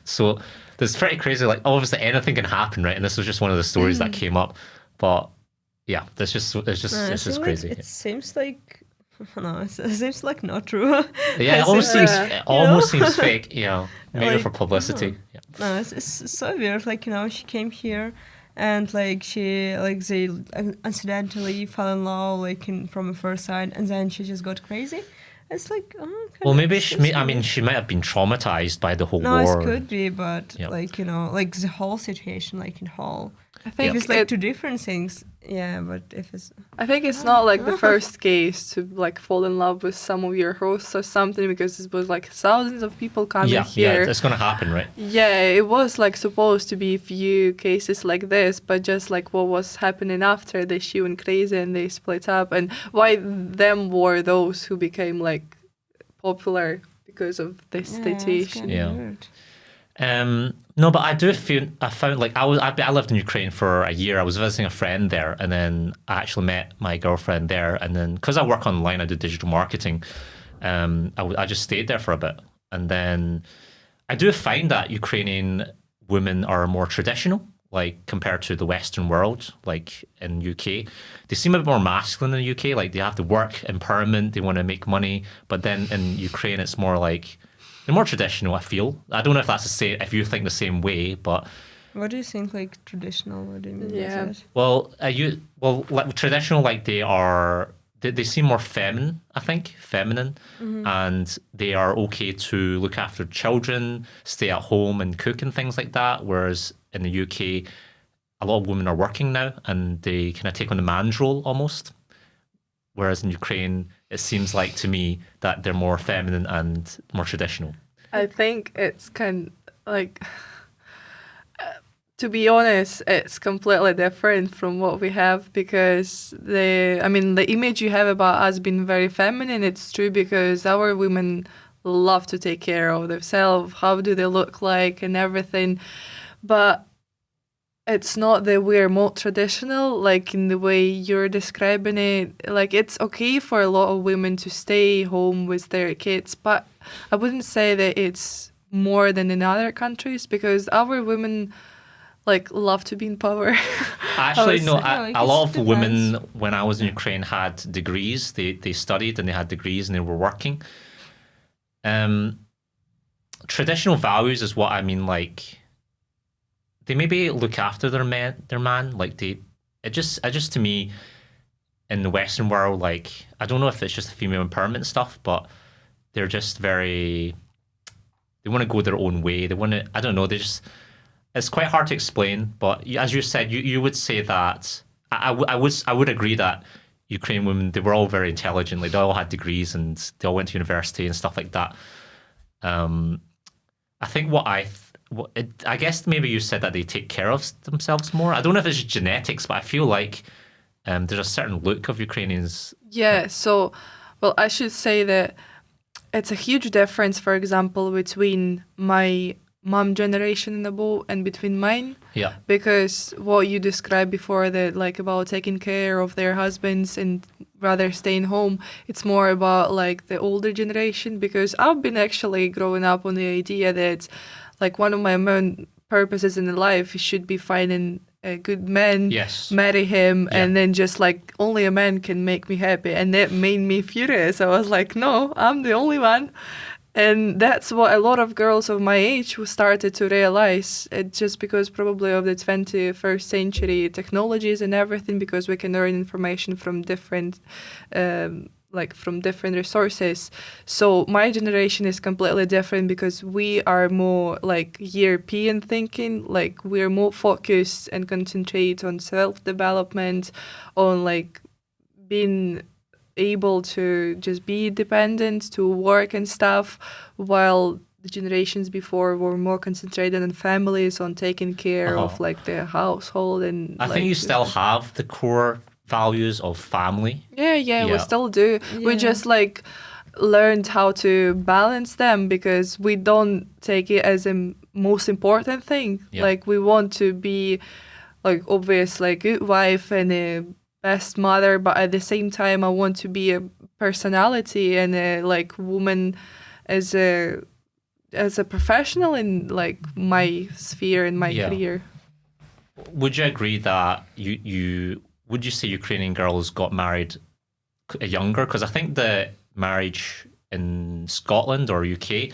So this is pretty crazy. Like obviously anything can happen, right? And this was just one of the stories that came up. But yeah, it's just I it's feel just like crazy. It seems like no, it seems like not true. Yeah, it It's almost like- seems almost seems fake. You know, maybe Like, for publicity. Yeah. No, it's so weird. Like, you know, she came here and like they accidentally fell in love like from the first sight, and then she just got crazy. It's like, oh, Well, maybe it's I mean, weird. she might have been traumatized by the whole No, war. it could be, but Yeah. like, you know, like the whole situation, like in whole. I If think it's like 2 different things, yeah. But if it's it's not like the first case to like fall in love with some of your hosts or something, because it was like thousands of people coming yeah, here. it's going to happen, right? Yeah, it was like supposed to be a few cases like this, but just like what was happening after, they she went crazy and they split up, and why them were those who became like popular because of this situation. Yeah. Weird. No, but I found like I lived in Ukraine for a year. I was visiting a friend there, and then I actually met my girlfriend there. And then because I work online, I do digital marketing. I just stayed there for a bit, and then I do find that Ukrainian women are more traditional, like compared to the Western world. Like in UK, they seem a bit more masculine in the UK. Like they have the work empowerment, they want to make money. But then in Ukraine, it's more like they're more traditional. I feel. I don't know if that's the same. If you think the same way, but What do you think, like traditional? What do you mean by Yeah. that? like traditional, like they are. They seem more feminine, I think, feminine, and they are okay to look after children, stay at home and cook and things like that. Whereas in the UK, a lot of women are working now and they kind of take on the man's role almost. Whereas in Ukraine, it seems like to me that they're more feminine and more traditional. I think it's kind like, to be honest, it's completely different from what we have, because the image you have about us being very feminine, it's true because our women love to take care of themselves. How do they look like and everything. But it's not that we're more traditional, like in the way you're describing it. Like it's okay for a lot of women to stay home with their kids, but I wouldn't say that it's more than in other countries, because our women like love to be in power. Actually, no. Yeah, like, A lot it of women, depends. when I was in Ukraine, had degrees. They studied and they had degrees and they were working. Traditional values is what I mean. Like, they maybe look after their man. Like it just to me, in the Western world, like I don't know if it's just female empowerment stuff, but they're just very. They want to go their own way. They want to. I don't know. They just. It's quite hard to explain, but as you said, you would say that I would agree that Ukrainian women, they were all very intelligent. Like they all had degrees and they all went to university and stuff like that. I think I guess maybe you said that they take care of themselves more. I don't know if it's genetics, but I feel like there's a certain look of Ukrainians. Yeah, so, well, I should say that it's a huge difference, for example, between my mom generation in the boat and between mine. Yeah. Because what you described before, that like about taking care of their husbands and rather staying home, it's more about like the older generation. Because I've been actually growing up on the idea that like one of my main purposes in life should be finding a good man, Yes. marry him, Yeah. and then just like only a man can make me happy. And that made me furious. I was like, no, I'm the only one. And that's what a lot of girls of my age started to realize. It's just because probably of the 21st century technologies and everything, because we can learn information from different from different resources. So my generation is completely different because we are more like European thinking, like we're more focused and concentrate on self-development, on like being able to just be independent, to work and stuff, while the generations before were more concentrated on families, on taking care of like their household. And I think you still have the core values of family. Yeah, we still do. We just like learned how to balance them because we don't take it as a most important thing. Yeah. Like we want to be like obviously a good wife and a best mother, but at the same time I want to be a personality and a like woman as a professional in like my sphere in my career. Would you agree that would you say Ukrainian girls got married younger? Because I think the marriage in Scotland or UK,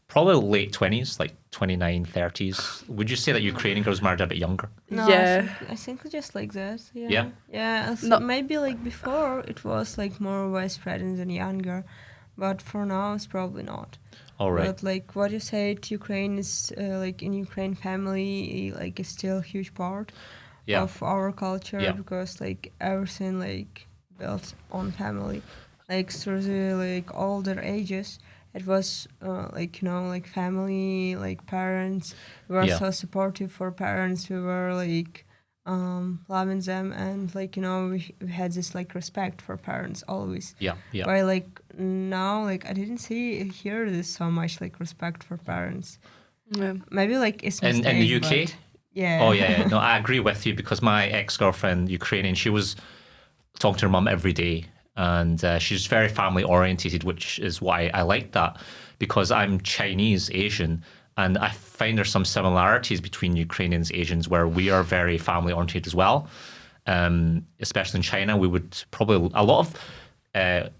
probably late 20s, like 29, 30s. Would you say that Ukrainian girls married a bit younger? No, Yeah. I think just like that. Yeah. Yeah? Yeah. No. Maybe like before it was like more widespread and younger, but for now it's probably not. All right. But like what you said, Ukraine is like in Ukraine family like is still a huge part of our culture because like everything like built on family, like through the like older ages. It was like like family, like parents. We were so supportive for parents. We were like loving them, and like we had this like respect for parents always. Yeah. While like now, like I didn't hear this so much like respect for parents. Yeah. Maybe like it's In the UK? Yeah. Oh, yeah. No, I agree with you because my ex-girlfriend, Ukrainian, she was talking to her mum every day. And she's very family orientated, which is why I like that because I'm Chinese Asian. And I find there's some similarities between Ukrainians, Asians, where we are very family oriented as well. Especially in China, we would probably, a lot of the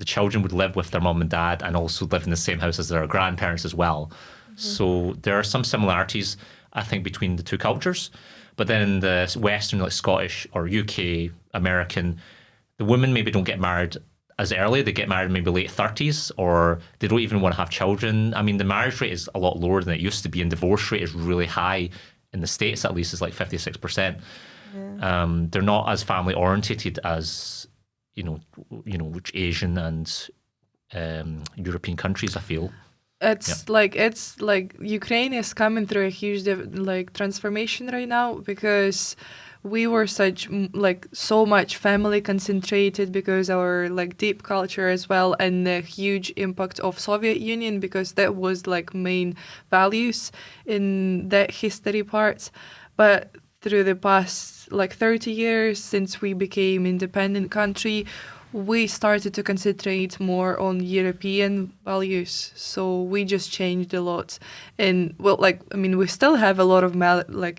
children would live with their mum and dad and also live in the same house as their grandparents as well. Mm-hmm. So there are some similarities, I think, between the two cultures. But then in the Western, like Scottish or UK, American, the women maybe don't get married as early. They get married maybe late 30s or they don't even want to have children. I mean, the marriage rate is a lot lower than it used to be and divorce rate is really high. In the States, at least, it's like 56%. Yeah. They're not as family orientated as, which Asian and European countries, I feel. It's like Ukraine is coming through a huge transformation right now because we were so much family concentrated because our like deep culture as well and the huge impact of Soviet Union because that was like main values in that history parts. But through the past like 30 years since we became independent country, we started to concentrate more on European values. So we just changed a lot. And we still have a lot of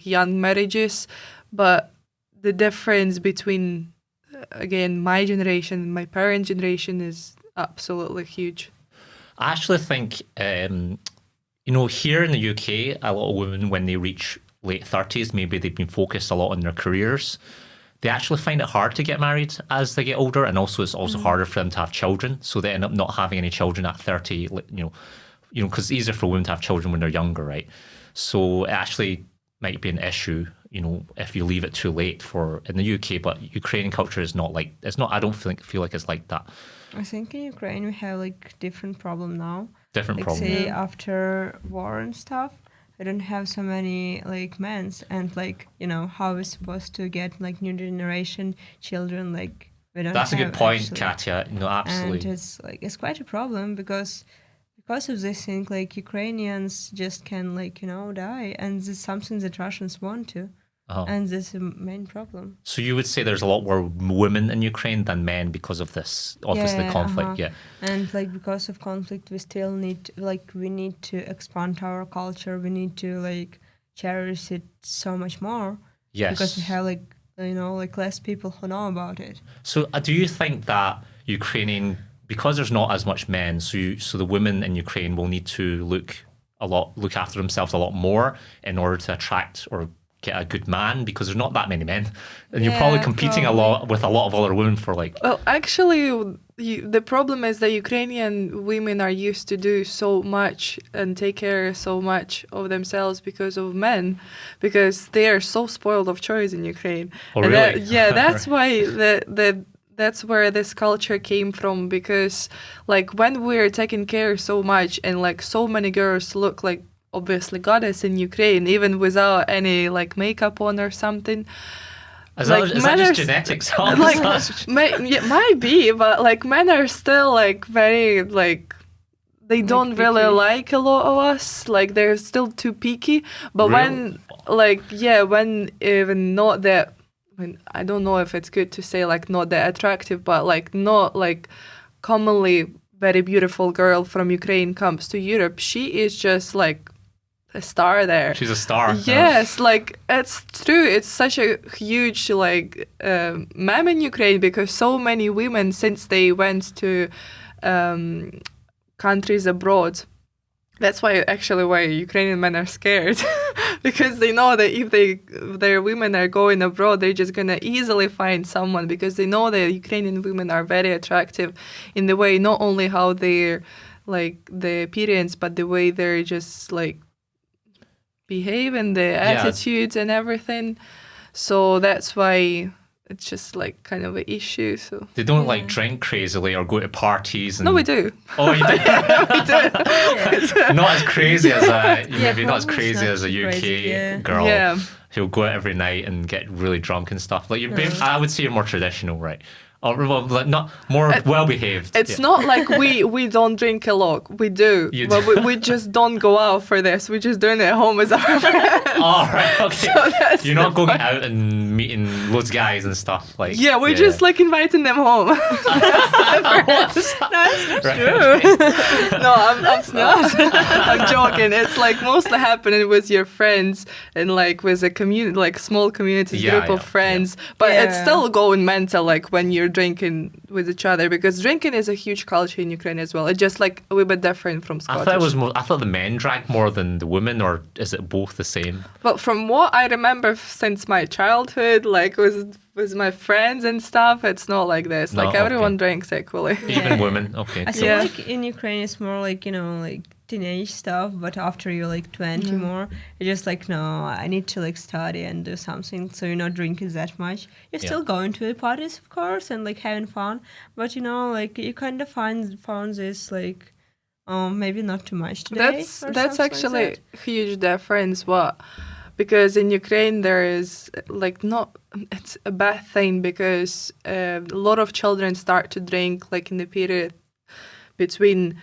young marriages, but the difference between, again, my generation and my parents' generation is absolutely huge. I actually think, here in the UK, a lot of women, when they reach late 30s, maybe they've been focused a lot on their careers. They actually find it hard to get married as they get older, and also it's also harder for them to have children. So they end up not having any children at 30. Because it's easier for women to have children when they're younger, right? So it actually might be an issue, if you leave it too late in the UK. But Ukrainian culture is not like it's not. I don't feel like it's like that. I think in Ukraine we have like different problem now. Different like problem. say after war and stuff, we don't have so many like men's, and like how we're supposed to get like new generation children, like we don't That's a have good point, actually. Katya. No, absolutely. And it's quite a problem because of this thing, like Ukrainians just can like die, and this is something that Russians want to, Oh. and this is the main problem. So you would say there's a lot more women in Ukraine than men because of this, obviously, conflict. Yeah. And like because of conflict, we still need we need to expand our culture. We need to like cherish it so much more. Yes. Because we have like less people who know about it. So do you think that Ukrainian, because there's not as much men, so the women in Ukraine will need to look after themselves a lot more in order to attract or get a good man, because there's not that many men, and you're probably competing a lot with a lot of other women for like. Well, actually, the problem is that Ukrainian women are used to do so much and take care so much of themselves because of men, because they are so spoiled of choice in Ukraine. Oh, And really? that's why that's where this culture came from, because like when we're taking care so much and like so many girls look like obviously goddess in Ukraine, even without any like makeup on or something. Is that just genetics? Might be, but like men are still like very like they don't really like a lot of us. Like they're still too picky. But Really? when even not that. I mean, I don't know if it's good to say like not that attractive, but like not like commonly very beautiful girl from Ukraine comes to Europe, she is just like a star there. She's a star. Yes, like it's true. It's such a huge like meme in Ukraine, because so many women, since they went to countries abroad, that's why Ukrainian men are scared, because they know that if their women are going abroad, they're just gonna easily find someone, because they know that Ukrainian women are very attractive in the way, not only how they're like the appearance, but the way they're just like behave and the attitudes and everything. So that's why it's just like kind of an issue. So they don't like drink crazily or go to parties. And... No, we do. Oh, you do? We do. Not as crazy as maybe not as crazy as a UK girl. Yeah. Who'll go out every night and get really drunk and stuff. Like I would say you're more traditional, right? Or well, like not more well behaved. It's not like we don't drink a lot. We do, but we just don't go out for this. We're just doing it at home as our friends. Oh, right, okay. So you're not going out and meeting loads of guys and stuff like. Yeah, we're just like inviting them home. That's true. No, I'm not. I'm joking. It's like mostly happening with your friends and like with a community, like small community group of friends. But it's still going mental, like when you're drinking with each other, because drinking is a huge culture in Ukraine as well. It's just like a little bit different from Scottish. I thought the men drank more than the women, or is it both the same? Well, from what I remember since my childhood, like with my friends and stuff, it's not like this. Like everyone drinks equally. Even women. Okay. I feel like in Ukraine it's more like like teenage stuff, but after you're like 20 more, you're just like, no, I need to like study and do something, so you're not drinking that much. You're still going to the parties, of course, and like having fun, but like you kind of found this like maybe not too much today. That's actually a huge difference. Because in Ukraine there is like it's a bad thing, because a lot of children start to drink like in the period between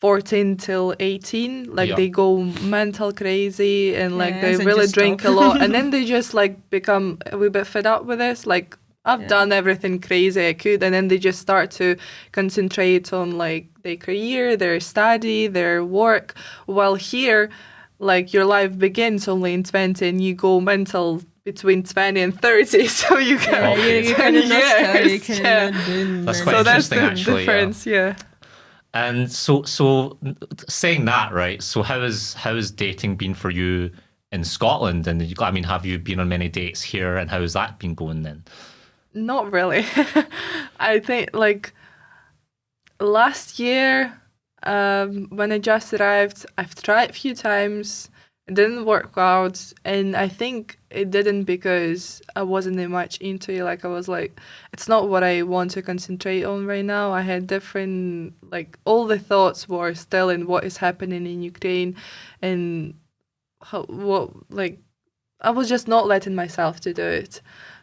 14 till 18, like they go mental crazy and like they really drink a lot, and then they just like become a wee bit fed up with this, like I've done everything crazy I could, and then they just start to concentrate on like their career, their study, their work, while here like your life begins only in 20 and you go mental between 20 and 30, so you can you that's quite interesting, that's the difference. And so saying that, right? So how has dating been for you in Scotland? And I mean, have you been on many dates here, and how has that been going then? Not really. I think like last year when I just arrived, I've tried a few times it didn't work out, and I think it didn't because I wasn't that much into it. Like I was like, it's not what I want to concentrate on right now. I had different, like all the thoughts were still in what is happening in Ukraine, and like I was just not letting myself to do it.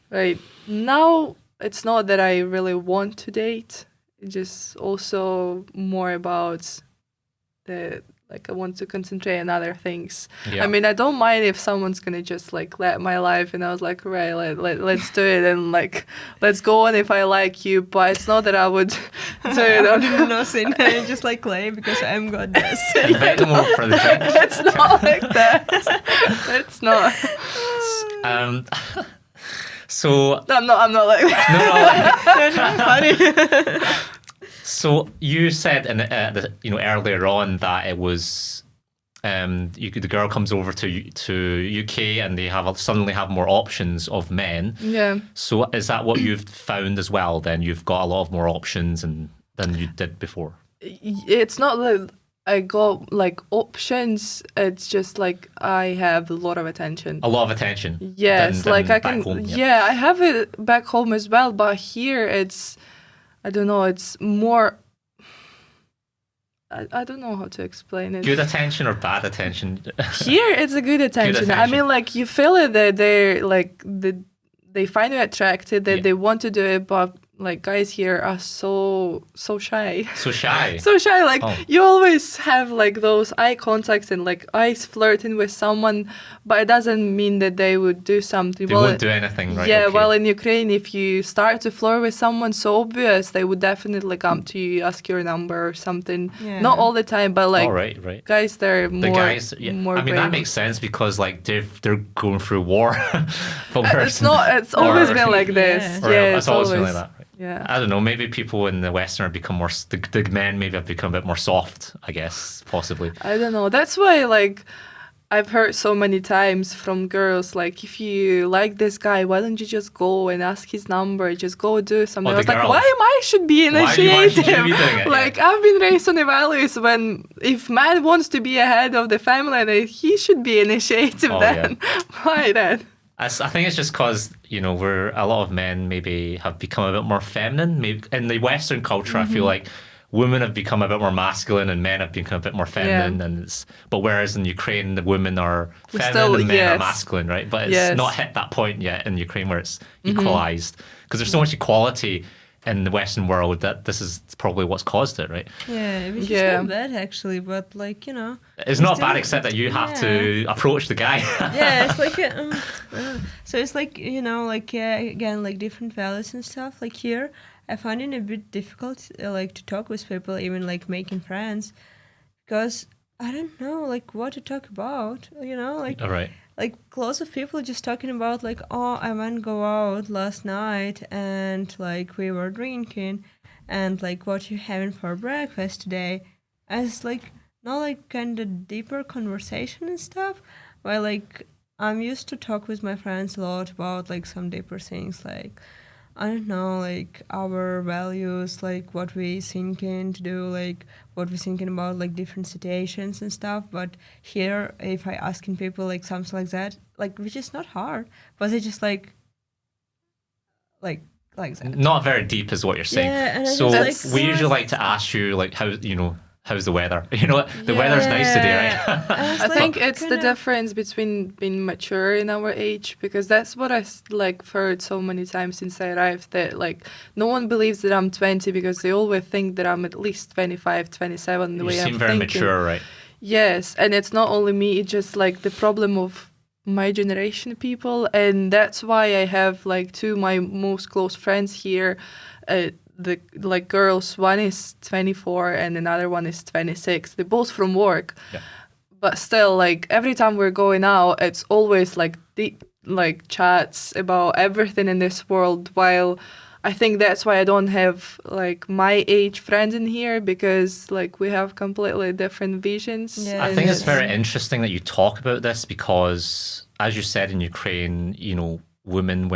Right now, it's not that I really want to date. It's just also more about the, like I want to concentrate on other things. Yeah. I mean, I don't mind if someone's gonna just like let my life, and I was like, right, let's do it, and like let's go on if I like you. But it's not that I would do it on Nothing. Just like Clay because I'm goddess. Invite them over for the drink. It's not like that. It's not. So I'm not like that. no. So you said earlier on that it was the girl comes over to UK and they suddenly have more options of men. Yeah. So is that what you've found as well? Then you've got a lot of more options than you did before. It's not that I got like options. It's just like I have a lot of attention. A lot of attention. Yes, than like I back can. home, yeah, I have it back home as well, but here it's. I don't know. It's more. I don't know how to explain it. Good attention or bad attention? Here it's a good attention. I mean, like you feel it that they're like they find you attracted, that they want to do it, but like guys here are so shy. So shy. So shy. Like you always have like those eye contacts and like eyes flirting with someone, but it doesn't mean that they would do something. They won't do anything, right? Yeah, okay. well, in Ukraine, if you start to flirt with someone so obvious, they would definitely come to you, ask your number or something. Yeah. Not all the time, but like right. guys, they're The more. guys, yeah. More I mean, brave. that makes sense because like they're going through war. But It's not. It's always been like this. Yeah. Yeah, it's always been like that. Right? Yeah. I don't know. Maybe people in the Western have become more. The men maybe have become a bit more soft. I guess possibly. I don't know. That's why, like, I've heard so many times from girls, like, if you like this guy, why don't you just go and ask his number? Just go do something. I was like, why am I should be initiative? Why should you be doing it? Like, I've been raised on the values when if man wants to be ahead of the family, then he should be initiative then. Yeah. Why then? I think it's just because, we're a lot of men maybe have become a bit more feminine. Maybe in the Western culture, I feel like women have become a bit more masculine and men have become a bit more feminine. Yeah. But whereas in Ukraine, the women are feminine and men are masculine, right? But it's not hit that point yet in Ukraine where it's equalized. Because there's so much equality in the Western world that this is probably what's caused it, right? Yeah, which is not bad actually, but like, It's not bad except that you have to approach the guy. Yeah, it's like, so it's like, again, like different values and stuff. Like here, I find it a bit difficult, like to talk with people, even like making friends, because I don't know, like what to talk about, like. All right. Like lots of people just talking about like, oh, I went go out last night and like we were drinking and like what you having for breakfast today. As like not like kind of deeper conversation and stuff. While like I'm used to talk with my friends a lot about like some deeper things like I don't know, like our values, like what we thinking to do, like what we thinking about, like different situations and stuff. But here, if I asking people like something like that, like which is not hard, but it's just like that. Not very deep is what you're saying. Yeah, and so just, we usually like to ask you like how's the weather? The weather's nice today, right? I think it's the difference between being mature in our age, because that's what I like heard so many times since I arrived, that like no one believes that I'm 20 because they always think that I'm at least 25, 27 the way I'm thinking. You seem very mature, right? Yes, and it's not only me, it's just like the problem of my generation people, and that's why I have like two of my most close friends here, the like girls, one is 24 and another one is 26. They're both from work. Yeah. But still, like every time we're going out, it's always like deep like chats about everything in this world, while I think that's why I don't have like my age friends in here, because like we have completely different visions. Yeah. I think it's very interesting that you talk about this because, as you said, in Ukraine, women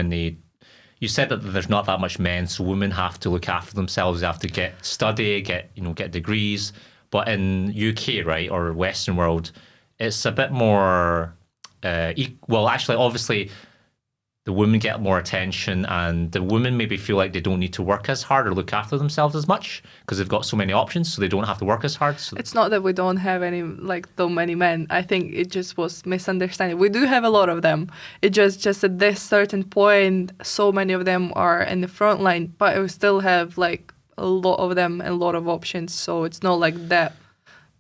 you said that there's not that much men, so women have to look after themselves. They have to get degrees. But in UK, right, or Western world, it's a bit more. Well, actually, obviously, the women get more attention, and the women maybe feel like they don't need to work as hard or look after themselves as much because they've got so many options, so they don't have to work as hard. So It's not that we don't have any, like, so many men. I think it just was misunderstanding. We do have a lot of them. It just at this certain point, so many of them are in the front line, but we still have, like, a lot of them and a lot of options. So it's not like that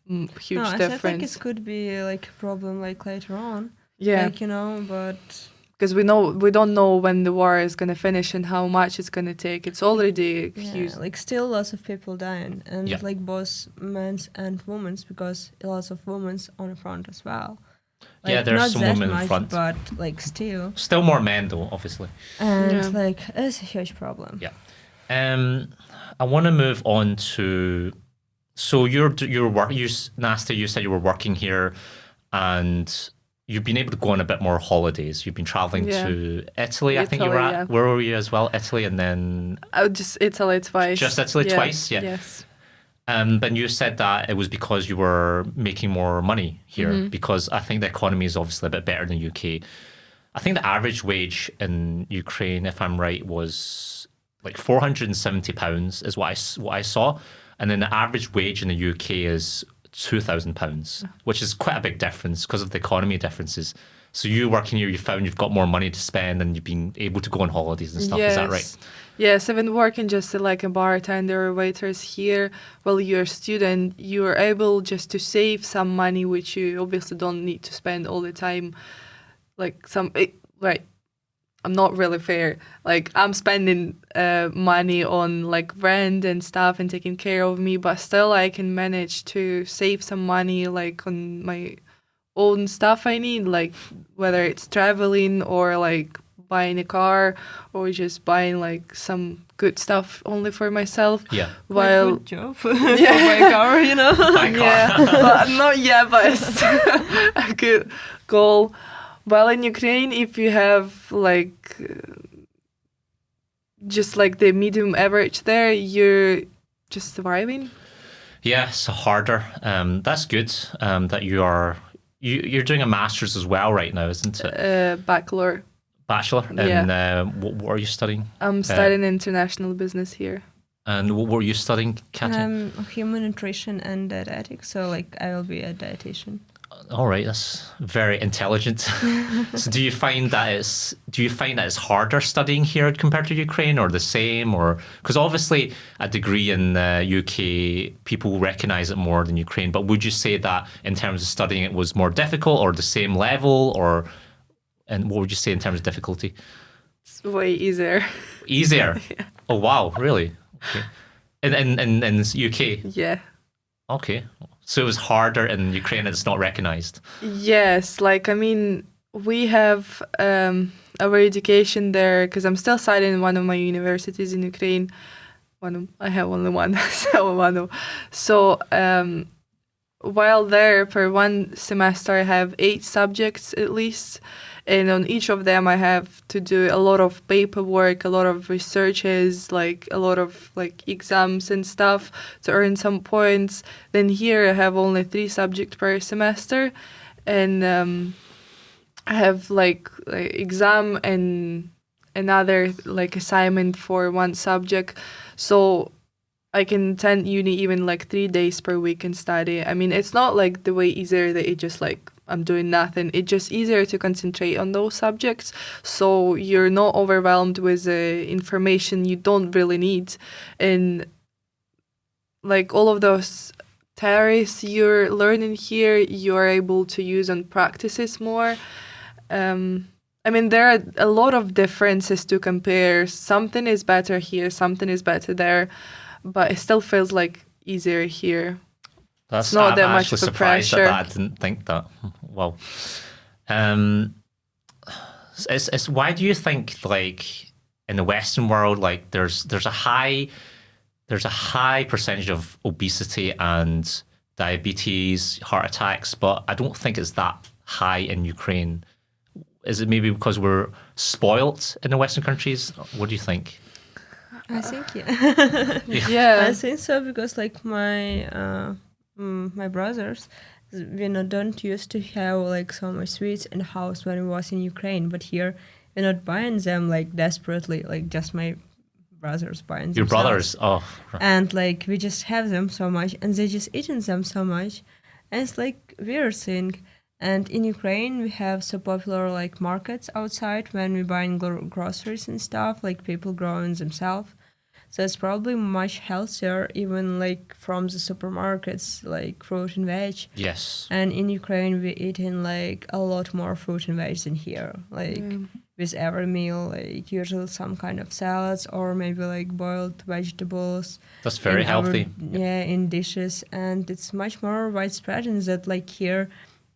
huge No, I difference. think it could be like a problem like later on. Yeah. Like, but Because we don't know when the war is going to finish and how much it's going to take. It's already huge. like still lots of people dying, and Yeah. like both men's and women's, because lots of women's on the front as well. Like, Yeah, there's not some that women in much, front. but like still, more men though, obviously. and Yeah. like it's a huge problem. Yeah. I want to move on to. So your work, Nastya, you said you were working here, and you've been able to go on a bit more holidays. You've been traveling Yeah. to Italy, I think you were Italy, at. yeah. Where were you as well? Italy, and then. Just Italy twice. Just Italy twice? Yeah. Yes. But you said that it was because you were making more money here, Mm-hmm. because I think the economy is obviously a bit better than UK. I think the average wage in Ukraine, if I'm right, was like £470 is what I saw, and then the average wage in the UK is £2,000, which is quite a big difference because of the economy differences. So you working here, you found you've got more money to spend, and you've been able to go on holidays and stuff. Is that right? Yes, I've been working just like a bartender or waitress here. While you're a student, you're able just to save some money, which you obviously don't need to spend all the time. Like right, I'm not really fair. Like I'm spending money on like rent and stuff and taking care of me, but still I can manage to save some money like on my own stuff I need, like whether it's traveling or like buying a car or just buying like some good stuff only for myself. Yeah. While Good job. Buy a car, Buy a car. yeah, but not yet, but it's a good goal. While in Ukraine, if you have like just like the medium average there, you're just surviving. Yeah, it's harder. That's good. That you're doing a master's as well right now, isn't it? Bachelor. Bachelor. And what are you studying? I'm studying international business here. And what were you studying, Katya? Human nutrition and dietetics, so like I will be a dietitian. All right, that's very intelligent. So do you find that it's harder studying here compared to Ukraine, or the same, or because obviously a degree in the UK people recognize it more than Ukraine, but would you say that in terms of studying it was more difficult or the same level, and what would you say in terms of difficulty? It's way easier. Easier. Yeah. Oh wow, really? Okay. In UK. Yeah. Okay. So it was harder in Ukraine and it's not recognized. Yes, like I mean, we have our education there because I'm still studying in one of my universities in Ukraine. I have only one, so while there per one semester I have 8 subjects at least, and on each of them I have to do a lot of paperwork, a lot of researches, like a lot of like exams and stuff to earn some points. Then here I have only 3 subjects per semester, and I have like exam and another like assignment for one subject. So I can attend uni even like 3 days per week and study. I mean, it's not like the way easier that it just like I'm doing nothing. It's just easier to concentrate on those subjects, so you're not overwhelmed with information you don't really need. And like all of those theories you're learning here, you're able to use on practices more. I mean, there are a lot of differences to compare. Something is better here, something is better there, but it still feels like easier here. That's It's not I'm that much actually of a surprised pressure. at that. I didn't think that. Wow. It's why do you think like in the Western world like there's a high percentage of obesity and diabetes, heart attacks, but I don't think it's that high in Ukraine. Is it maybe because we're spoilt in the Western countries? What do you think? I think yeah. Yeah. I think so, because like my brothers, We don't used to have like so much sweets in the house when we was in Ukraine, but here we're not buying them like desperately, like just my brothers buying Your themselves. brothers? Oh, right. And like we just have them so much and they just eating them so much, and it's like weird thing. And in Ukraine we have so popular like markets outside when we buying groceries and stuff, like people growing themselves, so it's probably much healthier even like from the supermarkets, like fruit and veg. Yes. And in Ukraine we eating like a lot more fruit and veg than here, like with every meal, like usually some kind of salads or maybe like boiled vegetables. That's very in our- healthy. yeah, in dishes, and it's much more widespread in that like here,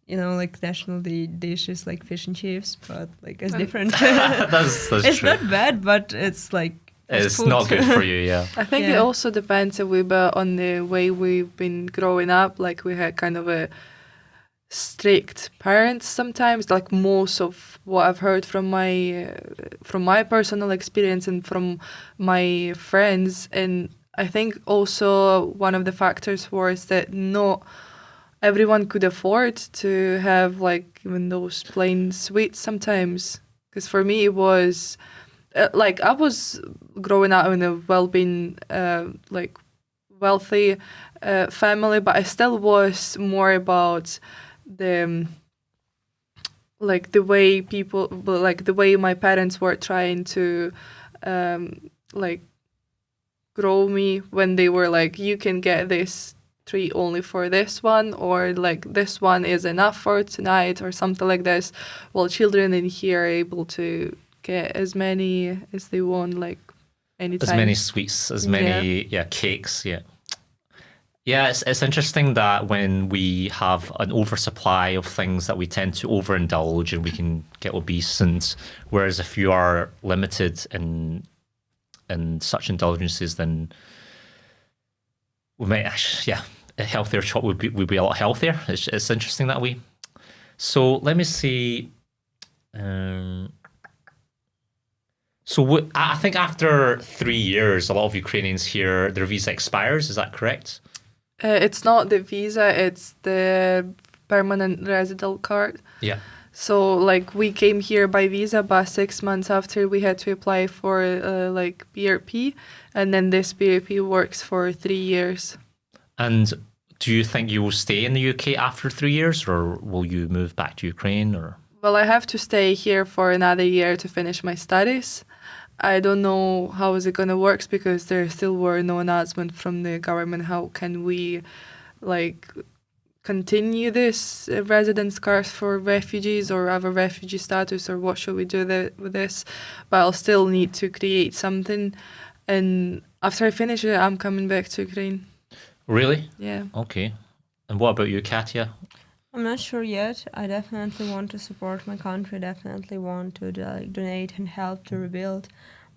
like national dishes like fish and chips, but like it's different. That's It's true. not bad, but it's like It's food. not good for you, yeah. I think it Yeah. also depends a wee bit on the way we've been growing up. Like we had kind of a strict parents sometimes. Like most of what I've heard from my personal experience and from my friends, and I think also one of the factors was that not everyone could afford to have like even those plain sweets sometimes. Because for me it was like I was growing up in a well-being, like wealthy family, but I still was more about the like the way people, like the way my parents were trying to like grow me when they were like, you can get this treat only for this one, or like this one is enough for tonight or something like this, while children in here are able to get as many as they want, like anytime. As many sweets, as many cakes, Yeah, it's interesting that when we have an oversupply of things that we tend to overindulge and we can get obese, and whereas if you are limited in such indulgences, then we might actually, a healthier choice would be a lot healthier. It's interesting that way. So let me see. I think after 3 years, a lot of Ukrainians here, their visa expires. Is that correct? It's not the visa, it's the permanent resident card. Yeah. So like we came here by visa, but 6 months after we had to apply for like BRP, and then this BRP works for 3 years. And do you think you will stay in the UK after 3 years, or will you move back to Ukraine? Or Well, I have to stay here for another year to finish my studies. I don't know how is it going to work because there still were no announcement from the government. How can we like continue this residence card for refugees or other refugee status, or what should we do with this? But I'll still need to create something. And after I finish it, I'm coming back to Ukraine. Really? Yeah. Okay. And what about you, Katya? I'm not sure yet. I definitely want to support my country, definitely want to donate and help to rebuild.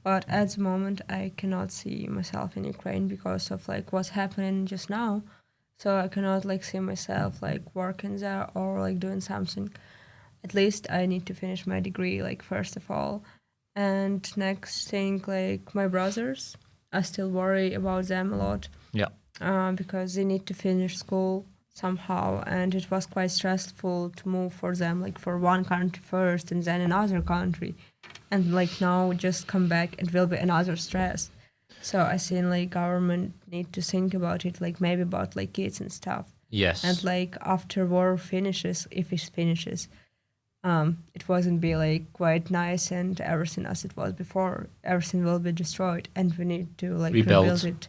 But at the moment, I cannot see myself in Ukraine because of like what's happening just now. So I cannot like see myself like working there or like doing something. At least I need to finish my degree, like first of all. And next thing, like my brothers, I still worry about them a lot. Yeah. Because they need to finish school somehow, and it was quite stressful to move for them, like for one country first and then another country, and like now just come back, it will be another stress. So I think like government need to think about it, like maybe about like kids and stuff. Yes. And like after war finishes, if it finishes, it wasn't be like quite nice and everything as it was before. Everything will be destroyed, and we need to like rebuild it.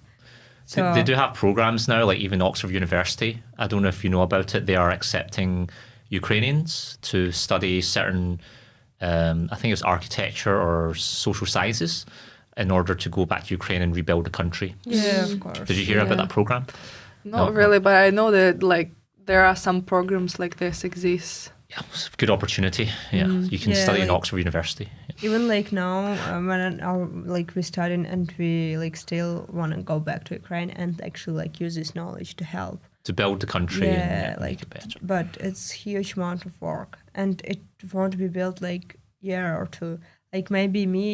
So They do have programs now, like even Oxford University. I don't know if you know about it. They are accepting Ukrainians to study certain, I think it's architecture or social sciences, in order to go back to Ukraine and rebuild the country. yeah, of course. Did you hear about that program? Not No. really, but I know that like there are some programs like this exist. Yeah, it's a good opportunity. Yeah, you can Yeah, study in like- Oxford University. Even like now, when our like we studying and we like still want to go back to Ukraine and actually like use this knowledge to help. To build the country Yeah, and like make it better. but it's huge amount of work, and it won't be built like year or two. Like maybe me,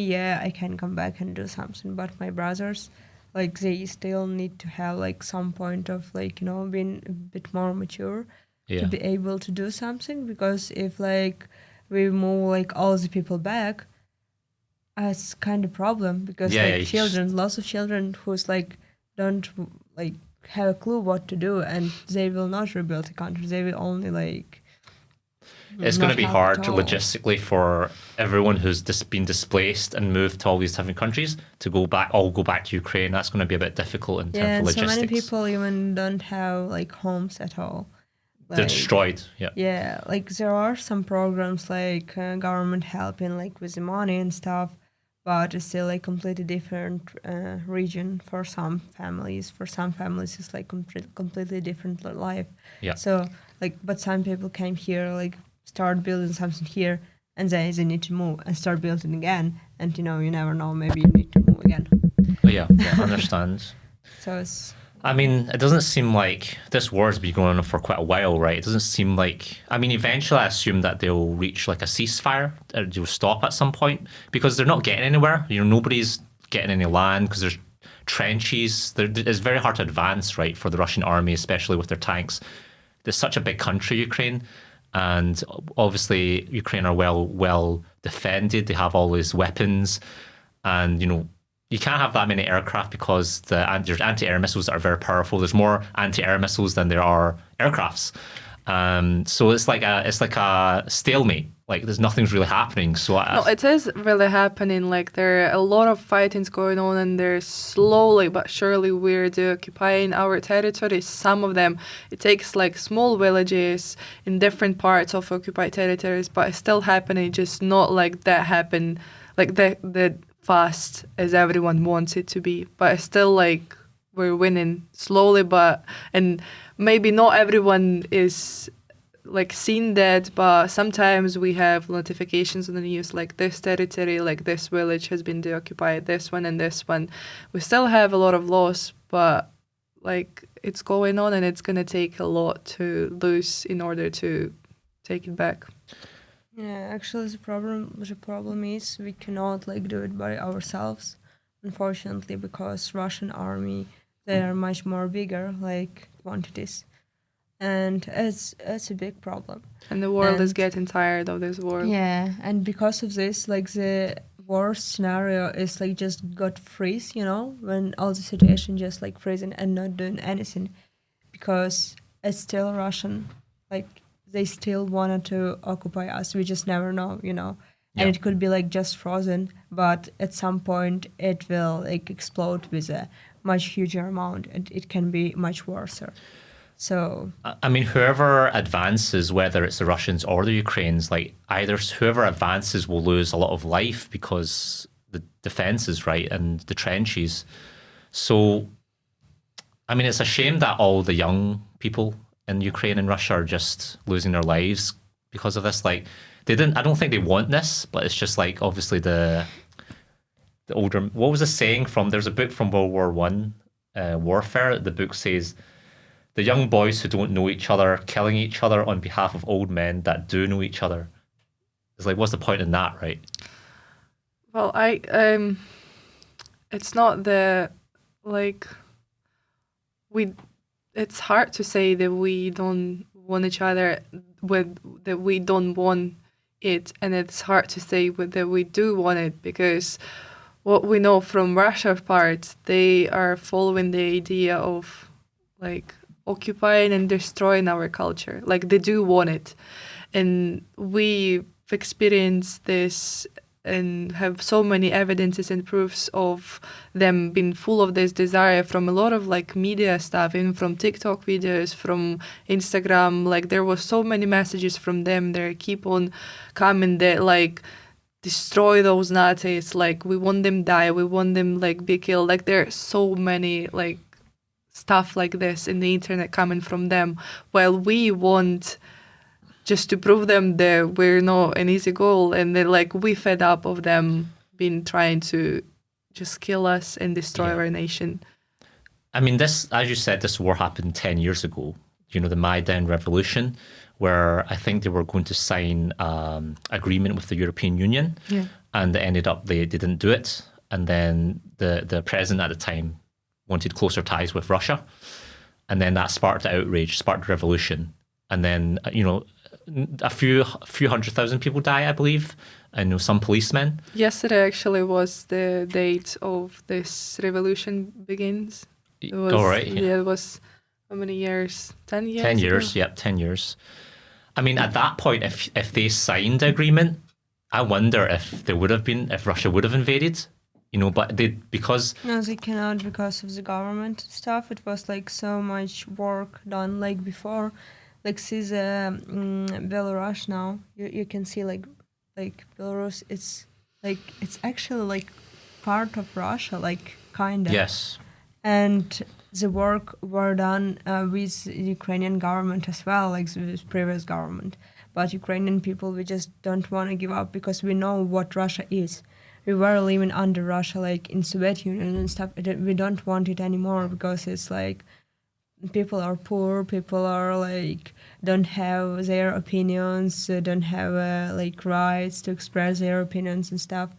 I can come back and do something, but my brothers, like they still need to have like some point of like being a bit more mature, to be able to do something, because if like we move like all the people back, it's kind of problem, because like children, lots of children who's like don't like have a clue what to do, and they will not rebuild the country. They will only like. It's going to be hard to logistically for everyone who's been displaced and moved to all these different countries to go back to Ukraine. That's going to be a bit difficult in terms of logistics. So many people even don't have like homes at all. Like, they're destroyed. Yeah, like there are some programs like government helping like with the money and stuff, but it's still like completely different region for some families. For some families, it's like completely different life. Yeah. So like, but some people came here like start building something here, and they need to move and start building again. And you never know, maybe you need to move again. Oh, yeah, I understand. So it's. I mean, it doesn't seem like this war has been going on for quite a while, right? It doesn't seem like. I mean, eventually, I assume that they'll reach like a ceasefire. They'll stop at some point because they're not getting anywhere. Nobody's getting any land because there's trenches. It's very hard to advance, right, for the Russian army, especially with their tanks. There's such a big country, Ukraine. And obviously, Ukraine are well defended. They have all these weapons, and you can't have that many aircraft because there's anti-air missiles that are very powerful. There's more anti-air missiles than there are aircrafts. So it's like a stalemate. Like nothing's really happening. So no, it is really happening. Like there are a lot of fightings going on, and they're slowly but surely we're occupying our territories. Some of them, it takes like small villages in different parts of occupied territories, but it's still happening. Just not like that happen, like that fast as everyone wants it to be. But it's still like we're winning slowly, and maybe not everyone is like seen that, but sometimes we have notifications on the news like this territory, like this village has been deoccupied, this one and this one. We still have a lot of loss, but like it's going on, and it's going to take a lot to lose in order to take it back. Yeah, actually the problem is we cannot like do it by ourselves, unfortunately, because Russian army, they are much more bigger like quantities. And it's a big problem. And the world is getting tired of this war. Yeah, and because of this, like the worst scenario is like just got freeze, when all the situation just like freezing and not doing anything, because it's still Russian. Like they still wanted to occupy us. We just never know, And it could be like just frozen, but at some point it will like explode with a much huger amount, and it can be much worse. So I mean, whoever advances, whether it's the Russians or the Ukrainians, like either whoever advances will lose a lot of life because the defenses, right, and the trenches. So, I mean, it's a shame that all the young people in Ukraine and Russia are just losing their lives because of this. Like, I don't think they want this, but it's just like obviously the older. What was the saying from? There's a book from World War One, Warfare. The book says, the young boys who don't know each other, killing each other on behalf of old men that do know each other. It's like, what's the point in that, right? Well, it's not it's hard to say that we don't want each other, that we don't want it, and it's hard to say that we do want it, because what we know from Russia's part, they are following the idea of like occupying and destroying our culture. Like they do want it, and we've experienced this and have so many evidences and proofs of them being full of this desire from a lot of like media stuff, even from TikTok videos, from Instagram. Like there was so many messages from them. They keep on coming that like destroy those Nazis. Like we want them die. We want them like be killed. Like there are so many like stuff like this in the internet coming from them, while we want just to prove them that we're not an easy goal, and they're like we fed up of them being trying to just kill us and destroy our nation. I mean, this, as you said, this war happened 10 years ago, the Maidan revolution, where I think they were going to sign agreement with the European Union, and it ended up they didn't do it, and then the president at the time wanted closer ties with Russia. And then that sparked the outrage, sparked the revolution. and then a few 100,000 people die, I believe, and some policemen. Yesterday actually was the date of this revolution begins. It was, All right. yeah, it was how many years? 10 years. 10 years. ago? Yep, 10 years. I mean, at that point, if they signed the agreement, I wonder if Russia would have invaded. But because No, they cannot because of the government stuff. It was like so much work done like before. Like see the Belarus now. You can see like Belarus. It's actually like part of Russia, like kind of. yes, And the work were done with the Ukrainian government as well, like the previous government. But Ukrainian people, we just don't want to give up because we know what Russia is. We were living under Russia, like in Soviet Union and stuff. We don't want it anymore because it's like people are poor, people are like don't have their opinions, don't have like rights to express their opinions and stuff.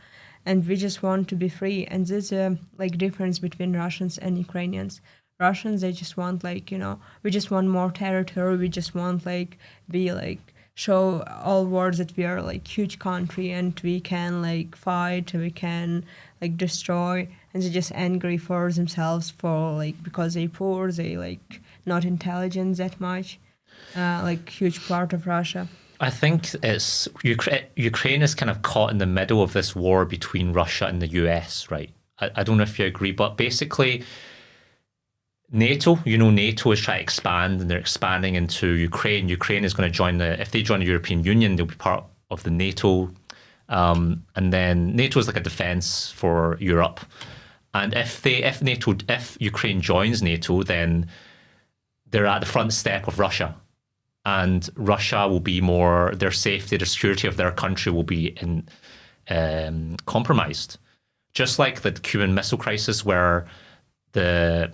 And we just want to be free. And there's a like difference between Russians and Ukrainians. Russians, they just want like, we just want more territory. We just want like be like show all world that we are like huge country and we can like fight, we can like destroy. And they're just angry for themselves for like because they poor, they like not intelligent that much. Like huge part of Russia. I think it's Ukraine is kind of caught in the middle of this war between Russia and the US, right? I don't know if you agree, but basically NATO, NATO is trying to expand and they're expanding into Ukraine. Ukraine is going to join if they join the European Union, they'll be part of the NATO. And then NATO is like a defense for Europe. And if Ukraine joins NATO, then they're at the front step of Russia. And Russia will be their safety, the security of their country will be compromised. Just like the Cuban Missile Crisis, where the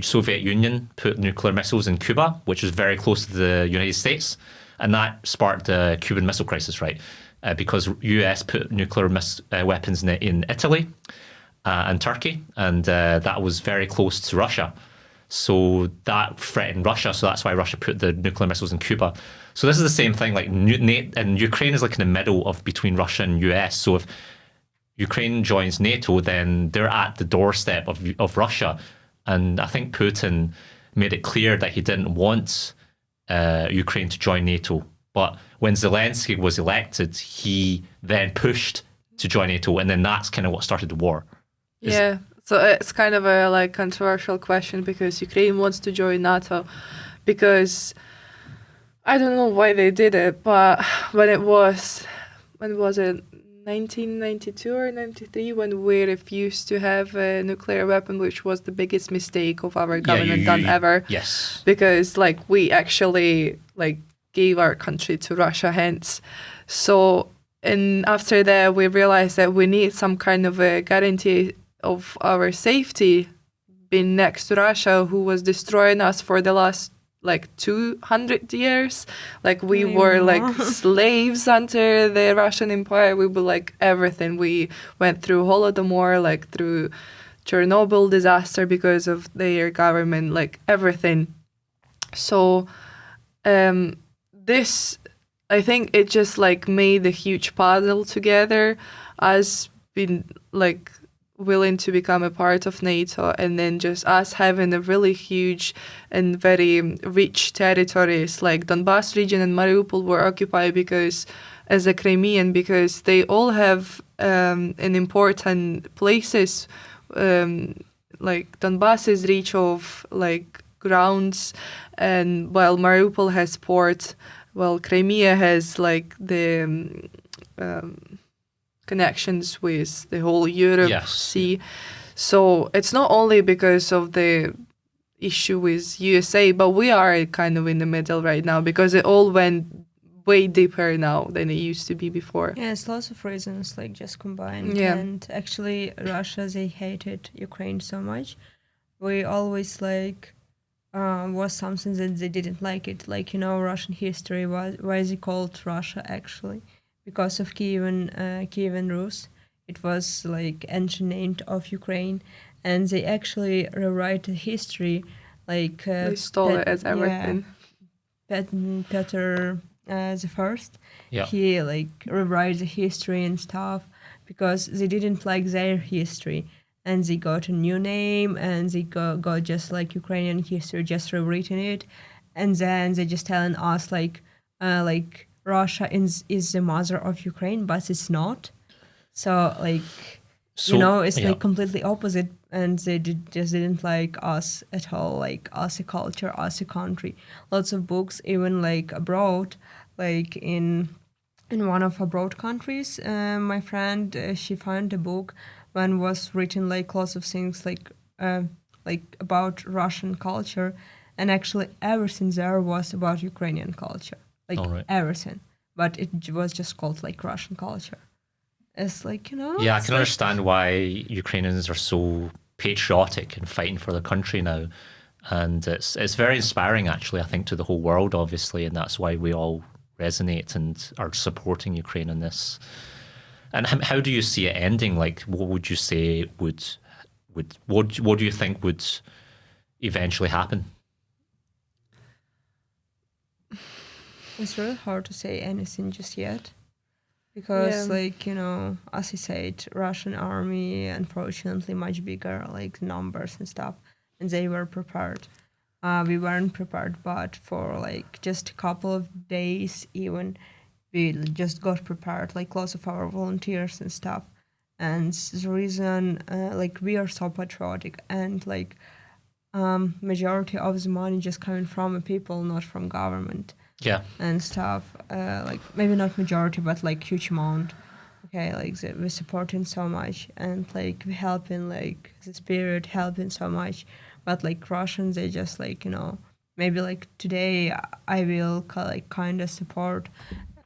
Soviet Union put nuclear missiles in Cuba, which was very close to the United States, and that sparked the Cuban Missile Crisis, right? Because US put nuclear weapons in Italy and Turkey, and that was very close to Russia. So that threatened Russia, so that's why Russia put the nuclear missiles in Cuba. So this is the same thing, like, and Ukraine is like in the middle of between Russia and US. So if Ukraine joins NATO, then they're at the doorstep of Russia. And I think Putin made it clear that he didn't want Ukraine to join NATO. But when Zelensky was elected, he then pushed to join NATO, and then that's kind of what started the war. Yeah. So it's kind of a like controversial question because Ukraine wants to join NATO because I don't know why they did it, but when was it 1992 or 93 when we refused to have a nuclear weapon, which was the biggest mistake of our government done ever. Yes. Because like we actually like gave our country to Russia hence. So and after that we realized that we need some kind of a guarantee of our safety being next to Russia, who was destroying us for the last like 200 years. Like we were like slaves under the Russian Empire. We were like everything. We went through Holodomor, like through Chernobyl disaster because of their government, like everything. So this, I think it just like made a huge puzzle together, us being like willing to become a part of NATO, and then just us having a really huge and very rich territories like Donbass region and Mariupol were occupied because as a Crimean, because they all have an important places like Donbass is rich of like grounds, and while Mariupol has port, well Crimea has like the connections with the whole Europe Sea. So it's not only because of the issue with USA, but we are kind of in the middle right now because it all went way deeper now than it used to be before. Yeah, it's lots of reasons like just combined. Yeah. And actually Russia, they hated Ukraine so much. We always like was something that they didn't like it. Like, Russian history, why is it called Russia actually? Because of Kievan Rus. It was like ancient name of Ukraine, and they actually rewrite the history like they stole it as everything. Peter the First. Yeah. He like rewrites the history and stuff because they didn't like their history, and they got a new name, and they got just like Ukrainian history, just rewritten it, and then they just telling us like Russia is the mother of Ukraine, but it's not. So like So, it's yeah. like completely opposite, and they just didn't like us at all, like us a culture, us a country. Lots of books, even like abroad, like in one of abroad countries. My friend, she found a book when was written like lots of things like about Russian culture, and actually everything there was about Ukrainian culture, like All right. everything, but it was just called like Russian culture. It's like Yeah, I it's can like- understand why Ukrainians are so patriotic and fighting for their country now, and it's very inspiring actually. I think to the whole world, obviously, and that's why we all resonate and are supporting Ukraine in this. And how do you see it ending? Like, what would you say would what do you think would eventually happen? It's really hard to say anything just yet. Because, Yeah. like, as I said, Russian army, unfortunately, much bigger, like, numbers and stuff, and they were prepared. We weren't prepared, but for, like, just a couple of days even, we just got prepared, like, lots of our volunteers and stuff. And the reason, like, we are so patriotic, and, like, majority of the money just coming from people, not from government. Yeah. And stuff, like maybe not majority, but like huge amount. Okay, like we're supporting so much, and like we helping, like the spirit helping so much. But like Russians, they just like maybe like today I will like kind of support,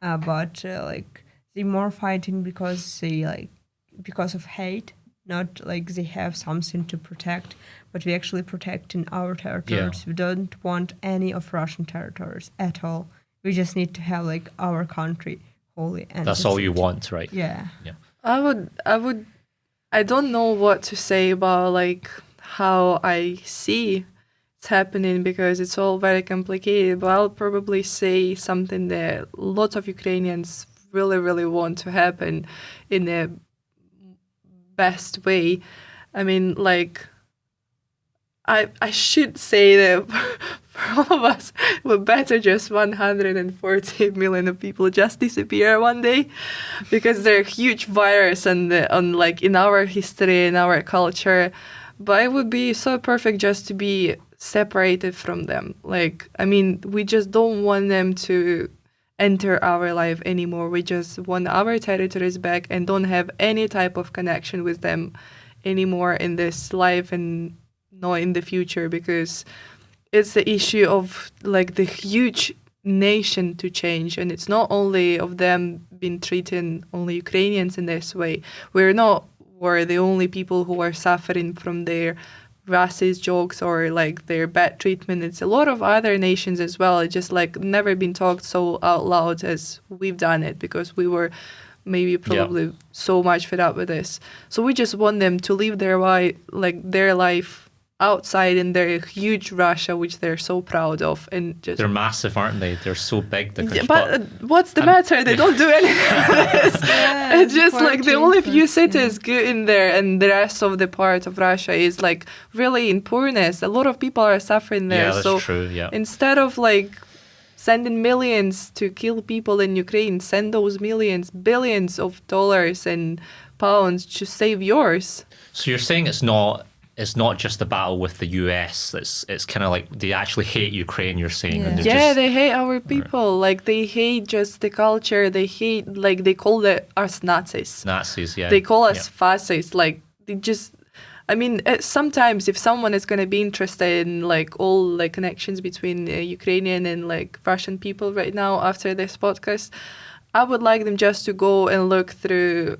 but like they more fighting because they like because of hate, not like they have something to protect, but we actually protecting our territories. Yeah. We don't want any of Russian territories at all. We just need to have like our country holy, and That's all you it. want, right? Yeah. I don't know what to say about like how I see it's happening because it's all very complicated, but I'll probably say something that lots of Ukrainians really, really want to happen in the best way. I mean, like, I should say that for all of us, we're better just 140 million of people just disappear one day, because they're a huge virus and on like in our history, in our culture. But it would be so perfect just to be separated from them. Like, I mean, we just don't want them to enter our life anymore. We just want our territories back and don't have any type of connection with them anymore in this life and not in the future, because it's the issue of like the huge nation to change, and it's not only of them being treating only Ukrainians in this way. We're the only people who are suffering from their racist jokes or like their bad treatment. It's a lot of other nations as well. It's just like never been talked so out loud as we've done it, because we were maybe probably so much fed up with this. So we just want them to live their life outside in their huge Russia, which they're so proud of, and just They're massive, aren't they? They're so big. but what's the matter? They don't do anything with this. Yeah, It's just like the only few cities yeah. good in there, and the rest of the part of Russia is like really in poorness. A lot of people are suffering there. Yeah, that's so true. Yeah. instead of like sending millions to kill people in Ukraine, send those millions, billions of dollars and pounds to save yours. So you're saying it's not just a battle with the US. It's kind of like they actually hate Ukraine. You're saying, and they're Yeah, just, they hate our people. Like they hate just the culture. They hate, like they call us Nazis. Nazis. Yeah, They call us Yeah. fascists. Like they just, I mean, sometimes if someone is going to be interested in like all the connections between Ukrainian and like Russian people right now after this podcast, I would like them just to go and look through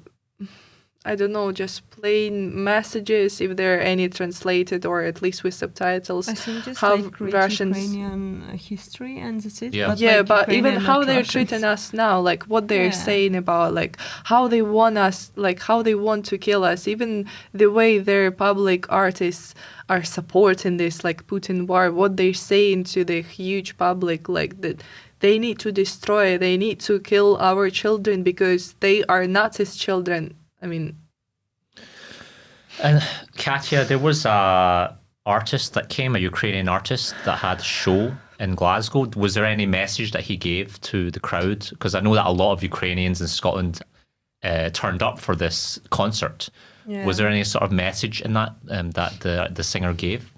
I don't know, just plain messages, if there are any translated or at least with subtitles. I think just how like read Russians. Ukrainian history and that's it. Yeah. But Yeah, like but even Ukrainian, how not they're Russians. treating us now, like what they're Yeah. saying about like how they want us, like how they want to kill us, even the way their public artists are supporting this like Putin war, what they're saying to the huge public, like that they need to destroy, they need to kill our children because they are not his children. I mean, And Katya, there was a artist that came, a Ukrainian artist that had a show in Glasgow. Was there any message that he gave to the crowd? Because I know that a lot of Ukrainians in Scotland turned up for this concert. Yeah. Was there any sort of message in that that the singer gave?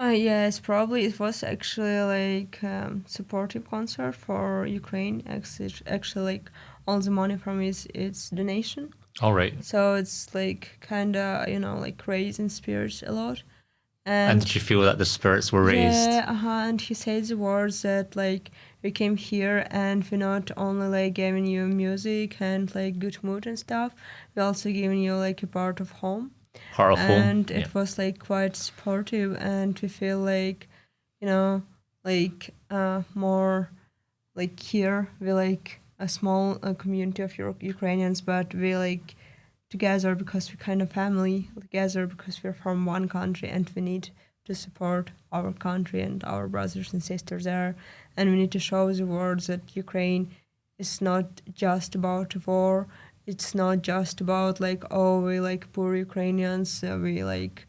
Yes, probably it was actually like supportive concert for Ukraine. Actually, like all the money from its donation. All right. So it's like kind of like raising spirits a lot. And did you feel that the spirits were raised? Yeah, and he said the words that like we came here and we're not only like giving you music and like good mood and stuff, we're also giving you like a part of home. Part of home. And it was like quite supportive, and we feel like like more like here we like a small community of Ukrainians, but we like together because we're kind of family, together because we're from one country and we need to support our country and our brothers and sisters there, and we need to show the world that Ukraine is not just about war. It's not just about like, oh, we like poor Ukrainians, we like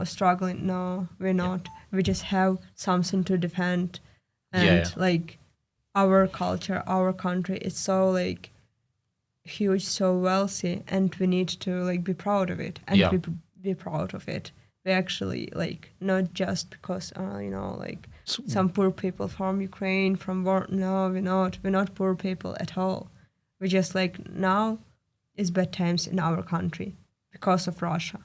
struggling. No, we're not. We just have something to defend, and like our culture, our country is so like huge, so wealthy, and we need to like be proud of it, and be proud of it. We actually like not just because like some poor people from Ukraine from war. No, we're not. We're not poor people at all. We just like now is bad times in our country because of Russia,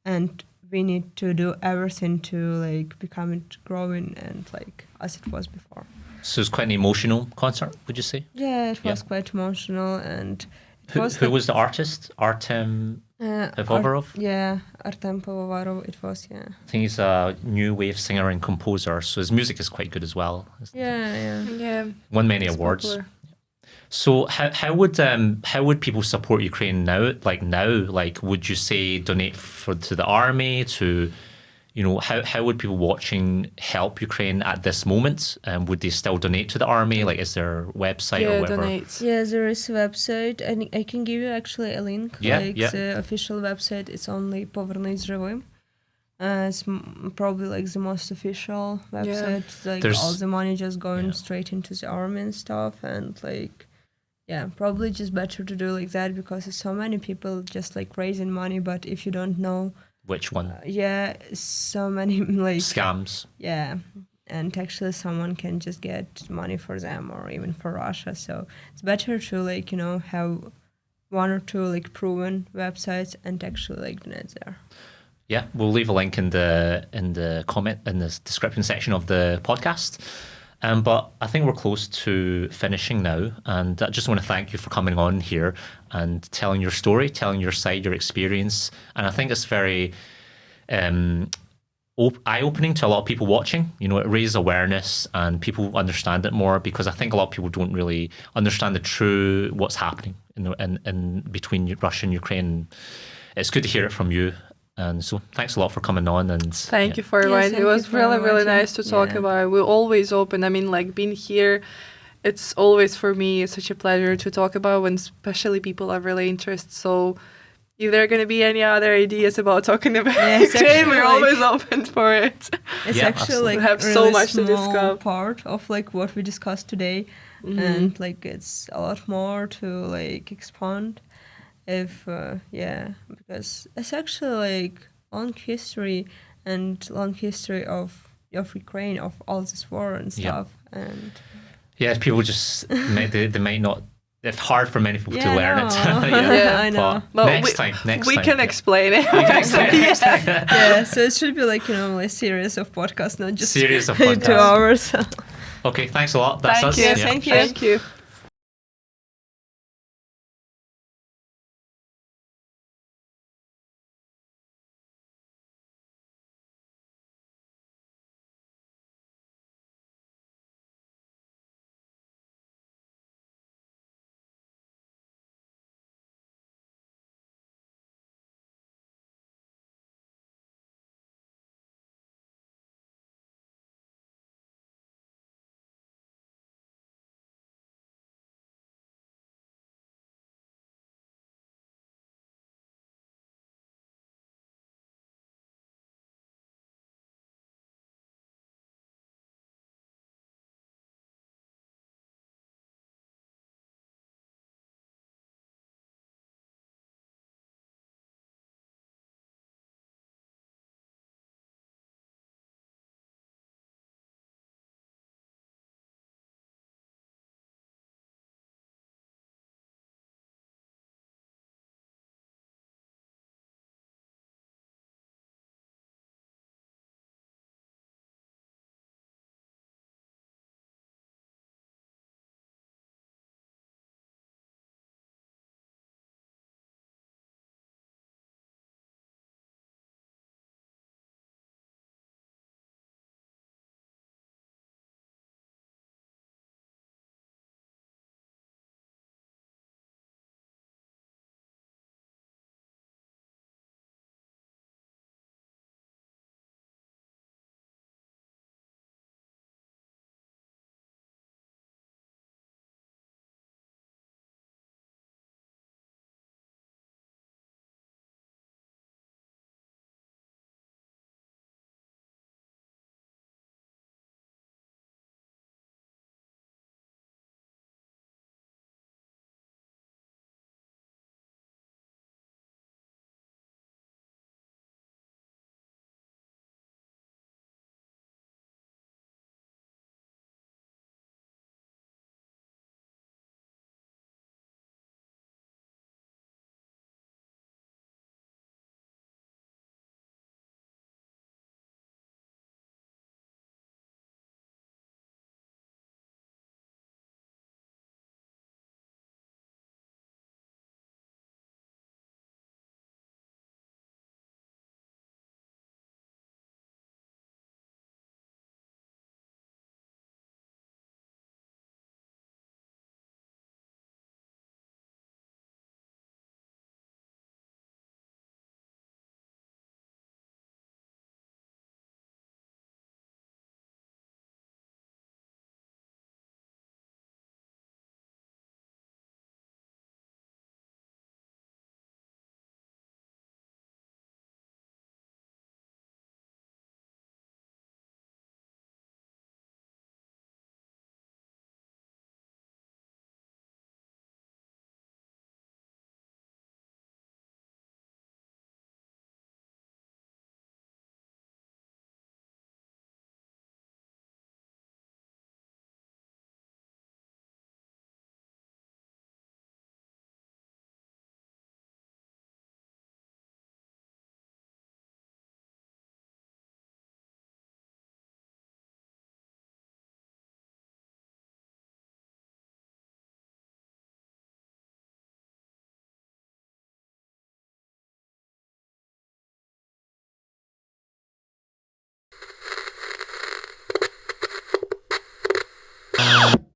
and we need to do everything to like become it growing and like as it was before. So it's quite an emotional concert, would you say? Yeah, it was quite emotional, and who was the artist? Artem Pivovarov? Yeah, Artem Pivovarov. It was I think he's a new wave singer and composer, so his music is quite good as well. Yeah. Won many awards. Popular. So how would people support Ukraine now? Like would you say donate to the army? To how would people watching help Ukraine at this moment? Would they still donate to the army? Like, is there a website or whatever? Donate. Yeah, there is a website, and I can give you actually a link. The official website is only Poverny Живым. It's probably like the most official website. Like all the money just going straight into the army and stuff, and like. Yeah, probably just better to do like that because there's so many people just like raising money, but if you don't know which one, so many like scams. Yeah, and actually someone can just get money for them or even for Russia. So it's better to like have one or two like proven websites and actually like donate there. Yeah, we'll leave a link in the comment in the description section of the podcast. But I think we're close to finishing now, and I just want to thank you for coming on here and telling your story, telling your side, your experience. And I think it's very eye-opening to a lot of people watching. It raises awareness and people understand it more, because I think a lot of people don't really understand the true what's happening in between Russia and Ukraine. It's good to hear it from you. And so thanks a lot for coming on. And thank you for inviting. It was really nice to talk about it. We're always open. I mean, like being here, it's always for me such a pleasure to talk about when especially people are really interested. So if there are going to be any other ideas about talking about Ukraine, we're always open for it. It's actually like we have really so much to discuss. Part of like what we discussed today, and like it's a lot more to like expand. Because it's actually like long history of Ukraine, of all this war and stuff, and people just they might not. It's hard for many people to learn it. I know. But next time, we can explain it. So it should be like a series of podcasts, not just series of podcasts. 2 hours. Okay, thanks a lot. That's us. Thank you.